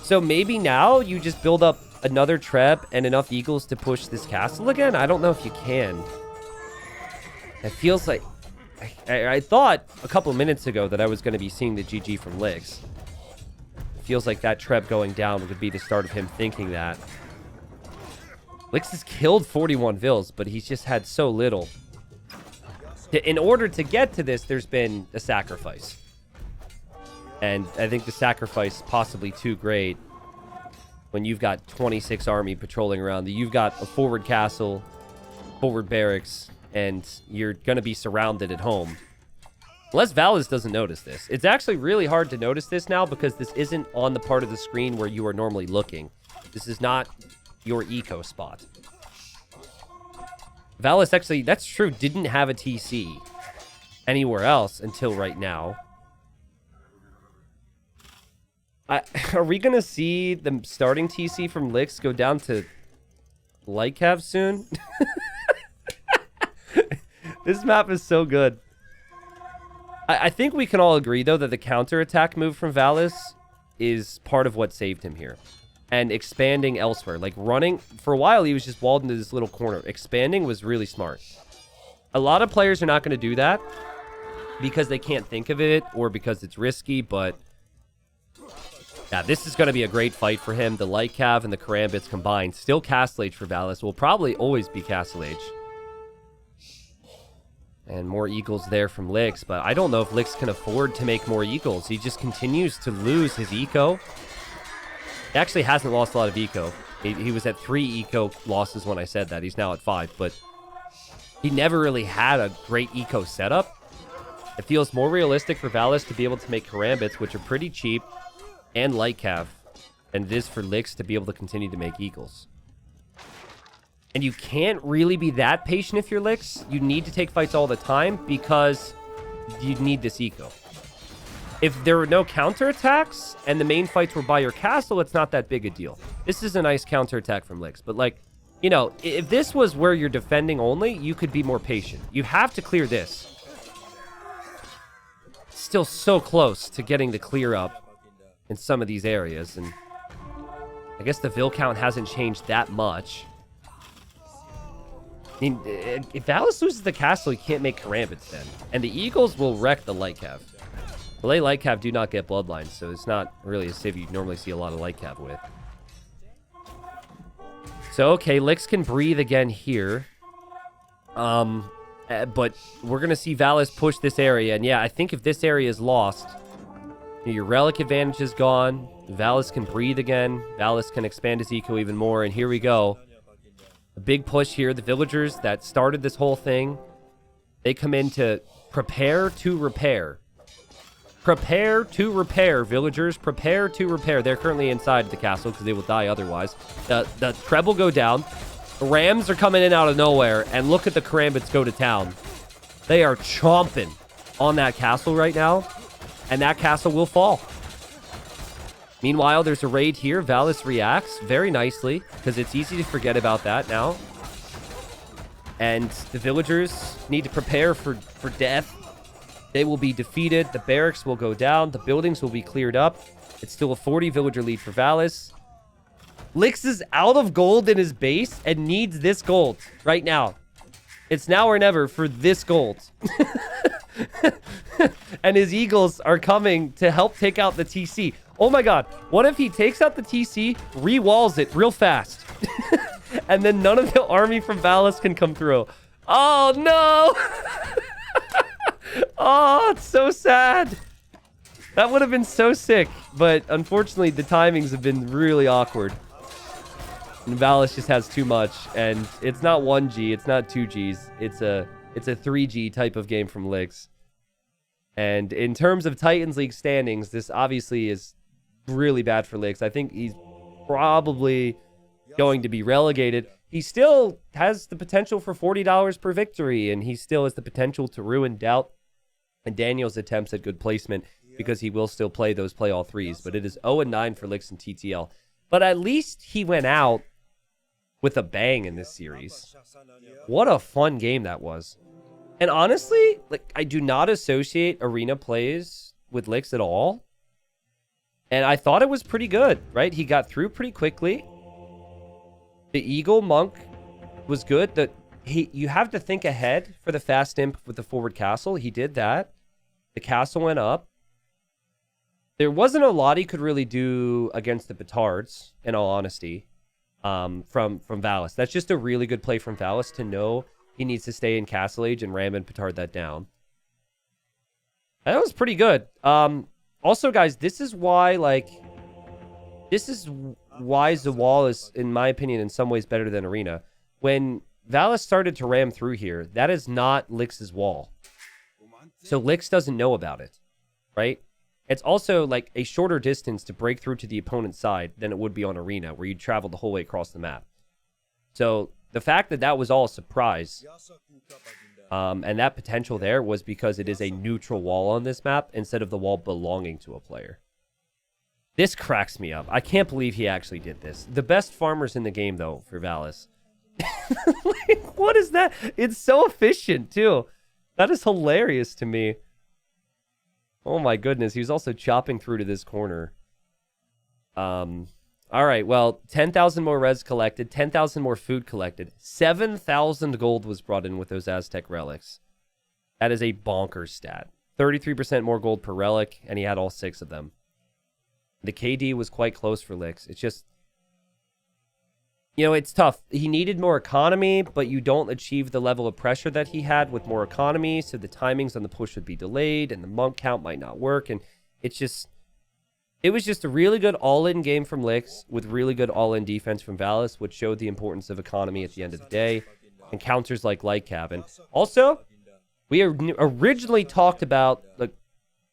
So maybe now you just build up another Treb and enough eagles to push this castle again? I don't know if you can. It feels like... I thought a couple minutes ago that I was going to be seeing the GG from Lix. It feels like that Treb going down would be the start of him thinking that. Lix has killed 41 Vils, but he's just had so little. In order to get to this, there's been a sacrifice. And I think the sacrifice possibly too great when you've got 26 army patrolling around. You've got a forward castle, forward barracks, and you're going to be surrounded at home. Unless Valas doesn't notice this. It's actually really hard to notice this now because this isn't on the part of the screen where you are normally looking. This is not your eco spot. Valas actually, that's true, didn't have a TC anywhere else until right now. Are we going to see the starting TC from Lix go down to Lycav soon? This map is so good. I think we can all agree, though, that the counterattack move from Valas is part of what saved him here. And expanding elsewhere. Like, running... For a while, he was just walled into this little corner. Expanding was really smart. A lot of players are not going to do that because they can't think of it or because it's risky, but... Yeah, this is going to be a great fight for him. The Lycav and the Karambits combined. Still Castle Age for Valas. Will probably always be Castle Age. And more eagles there from Lix, but I don't know if Lix can afford to make more eagles. He just continues to lose his eco. He actually hasn't lost a lot of eco. He was at 3 eco losses when I said that. He's now at 5, but he never really had a great eco setup. It feels more realistic for Valas to be able to make Karambits, which are pretty cheap, and light cav, than it is for Licks to be able to continue to make Eagles. And you can't really be that patient if you're Licks. You need to take fights all the time because you need this eco. If there were no counterattacks and the main fights were by your castle, it's not that big a deal. This is a nice counterattack from Licks. But, like, you know, if this was where you're defending only, you could be more patient. You have to clear this. Still so close to getting the clear up in some of these areas. And I guess the Vil count hasn't changed that much. I mean, if Valas loses the castle, he can't make Karambits then. And the Eagles will wreck the light cav. The light cav do not get bloodlines, so it's not really a civ you'd normally see a lot of light cav with. So, okay, Licks can breathe again here. But we're going to see Valas push this area. And yeah, I think if this area is lost, your relic advantage is gone. Valas can breathe again. Valas can expand his eco even more. And here we go. A big push here. The villagers that started this whole thing, they come in to prepare to repair. Prepare to repair, villagers. Prepare to repair. They're currently inside the castle because they will die otherwise. The treble go down. The Rams are coming in out of nowhere. And look at the Karambits go to town. They are chomping on that castle right now. And that castle will fall. Meanwhile, there's a raid here. Valas reacts very nicely because it's easy to forget about that now. And the villagers need to prepare for death. They will be defeated. The barracks will go down. The buildings will be cleared up. It's still a 40 villager lead for Valas. Licks is out of gold in his base and needs this gold right now. It's now or never for this gold. And his Eagles are coming to help take out the TC. Oh my god, what if he takes out the TC, re-walls it real fast, and then none of the army from Valas can come through? Oh no! Oh, it's so sad. That would have been so sick, but unfortunately the timings have been really awkward. And Valas just has too much, and it's not 1G, it's not 2Gs, it's a 3G type of game from Licks. And in terms of Titans League standings, this obviously is really bad for Licks. I think he's probably going to be relegated. He still has the potential for $40 per victory, and he still has the potential to ruin Doubt and Daniel's attempts at good placement because he will still play those play all threes. But it is 0-9 for Licks and TTL. But at least he went out with a bang in this series. What a fun game that was. And honestly, like, I do not associate arena plays with Licks at all. And I thought it was pretty good, right? He got through pretty quickly. The Eagle Monk was good. You have to think ahead for the fast imp with the forward castle. He did that. The castle went up. There wasn't a lot he could really do against the Petards, in all honesty, from Valas. That's just a really good play from Valas to know he needs to stay in Castle Age and ram and Petard that down. That was pretty good. Also, guys, this is why Zawal is, in my opinion, in some ways better than Arena. When Valas started to ram through here, that is not Licks' wall. So Licks doesn't know about it, right? It's also like a shorter distance to break through to the opponent's side than it would be on Arena, where you travel the whole way across the map. So the fact that that was all a surprise, and that potential there was because it is a neutral wall on this map instead of the wall belonging to a player. This cracks me up. I can't believe he actually did this. The best farmers in the game, though, for Valas. Like, what is that? It's so efficient, too. That is hilarious to me. Oh my goodness, he was also chopping through to this corner. All right, well, 10,000 more res collected, 10,000 more food collected. 7,000 gold was brought in with those Aztec relics. That is a bonkers stat. 33% more gold per relic, and he had all 6 of them. The KD was quite close for Licks. It's just, you know, it's tough. He needed more economy, but you don't achieve the level of pressure that he had with more economy, so the timings on the push would be delayed, and the monk count might not work, and it's just, It was just a really good all-in game from Licks with really good all-in defense from Valas, which showed the importance of economy at the end of the day and counters like Light Cabin. Also, we originally talked about, like,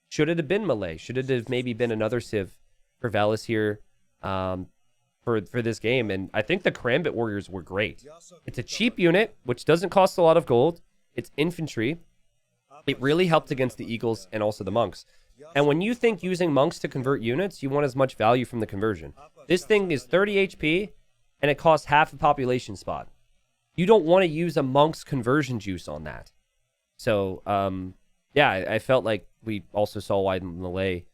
should it have been Melee? Should it have maybe been another Civ for Valas here for this game? And I think the Karambit Warriors were great. It's a cheap unit, which doesn't cost a lot of gold. It's infantry. It really helped against the Eagles and also the Monks. And when you think using Monks to convert units, you want as much value from the conversion. This thing is 30 HP, and it costs half a population spot. You don't want to use a Monk's conversion juice on that. So, yeah, I felt like we also saw why Melee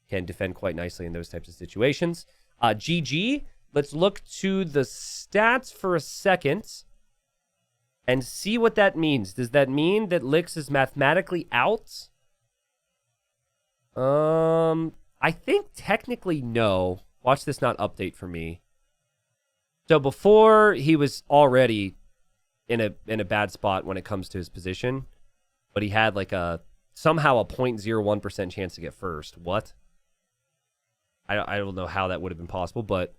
can defend quite nicely in those types of situations. GG, let's look to the stats for a second and see what that means. Does that mean that Licks is mathematically out? I think technically no. Watch this not update for me. So before, he was already in a bad spot when it comes to his position, but he had like somehow a 0.01% chance to get first. What? I don't know how that would have been possible, but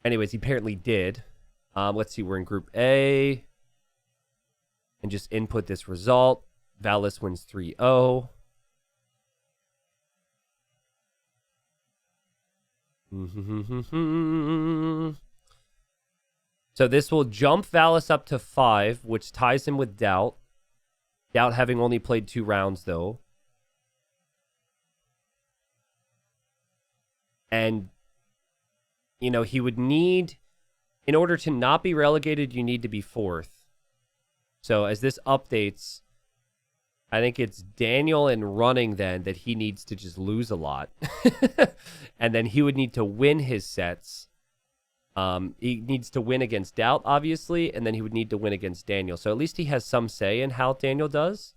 anyways, he apparently did. Let's see, we're in Group A. And just input this result. Valas wins 3-0. So this will jump Valas up to 5, which ties him with Doubt. Doubt having only played 2 rounds, though. And, you know, he would need, in order to not be relegated, you need to be 4th. So as this updates, I think it's Daniel and Running then that he needs to just lose a lot. And then he would need to win his sets. He needs to win against Doubt, obviously, and then he would need to win against Daniel. So at least he has some say in how Daniel does.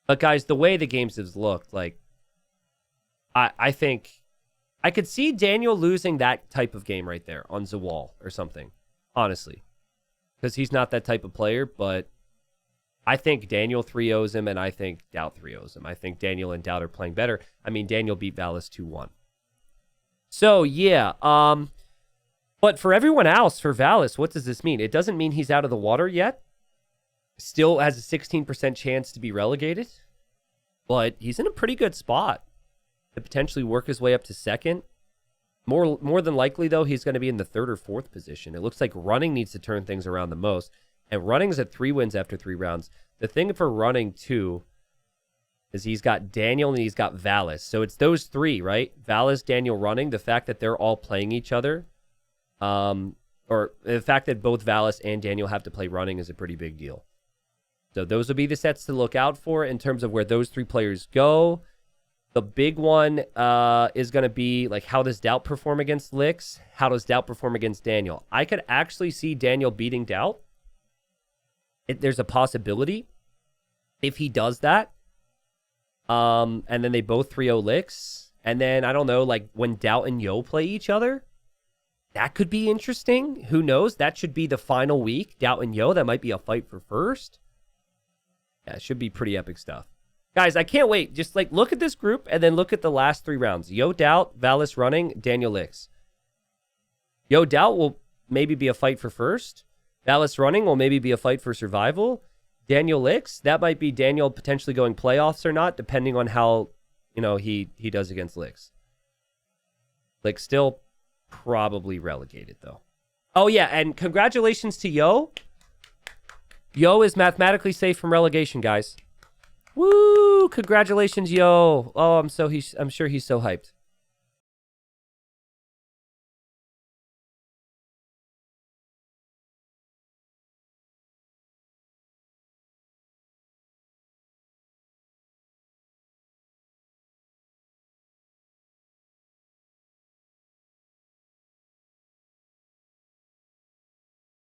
But guys, the way the games have looked, like, I think I could see Daniel losing that type of game right there on Zawal or something, honestly. Because he's not that type of player, but I think Daniel 3-0s him, and I think Doubt 3-0s him. I think Daniel and Doubt are playing better. I mean, Daniel beat Valas 2-1. So, yeah. But for everyone else, for Valas, what does this mean? It doesn't mean he's out of the water yet. Still has a 16% chance to be relegated. But he's in a pretty good spot to potentially work his way up to 2nd. More than likely, though, he's going to be in the 3rd or 4th position. It looks like Running needs to turn things around the most. And Running's at 3 wins after 3 rounds. The thing for Running, too, is he's got Daniel and he's got Valas. So it's those 3, right? Valas, Daniel, Running. The fact that they're all playing each other, or the fact that both Valas and Daniel have to play Running is a pretty big deal. So those will be the sets to look out for in terms of where those 3 players go. The big one is going to be, like, how does Doubt perform against Licks? How does Doubt perform against Daniel? I could actually see Daniel beating Doubt. There's a possibility if he does that. And then they both 3-0 Licks. And then, I don't know, like, when Doubt and Yo play each other, that could be interesting. Who knows? That should be the final week. Doubt and Yo, that might be a fight for first. Yeah, it should be pretty epic stuff. Guys, I can't wait. Just, like, look at this group and then look at the last 3 rounds. Yo, Doubt, Valas, Running, Daniel, Licks. Yo, Doubt will maybe be a fight for first. Valas, Running will maybe be a fight for survival. Daniel, Licks, that might be Daniel potentially going playoffs or not, depending on how, you know, he does against Licks. Licks still probably relegated, though. Oh, yeah, and congratulations to Yo. Yo is mathematically safe from relegation, guys. Woo! Congratulations, Yo. Oh, I'm sure he's so hyped.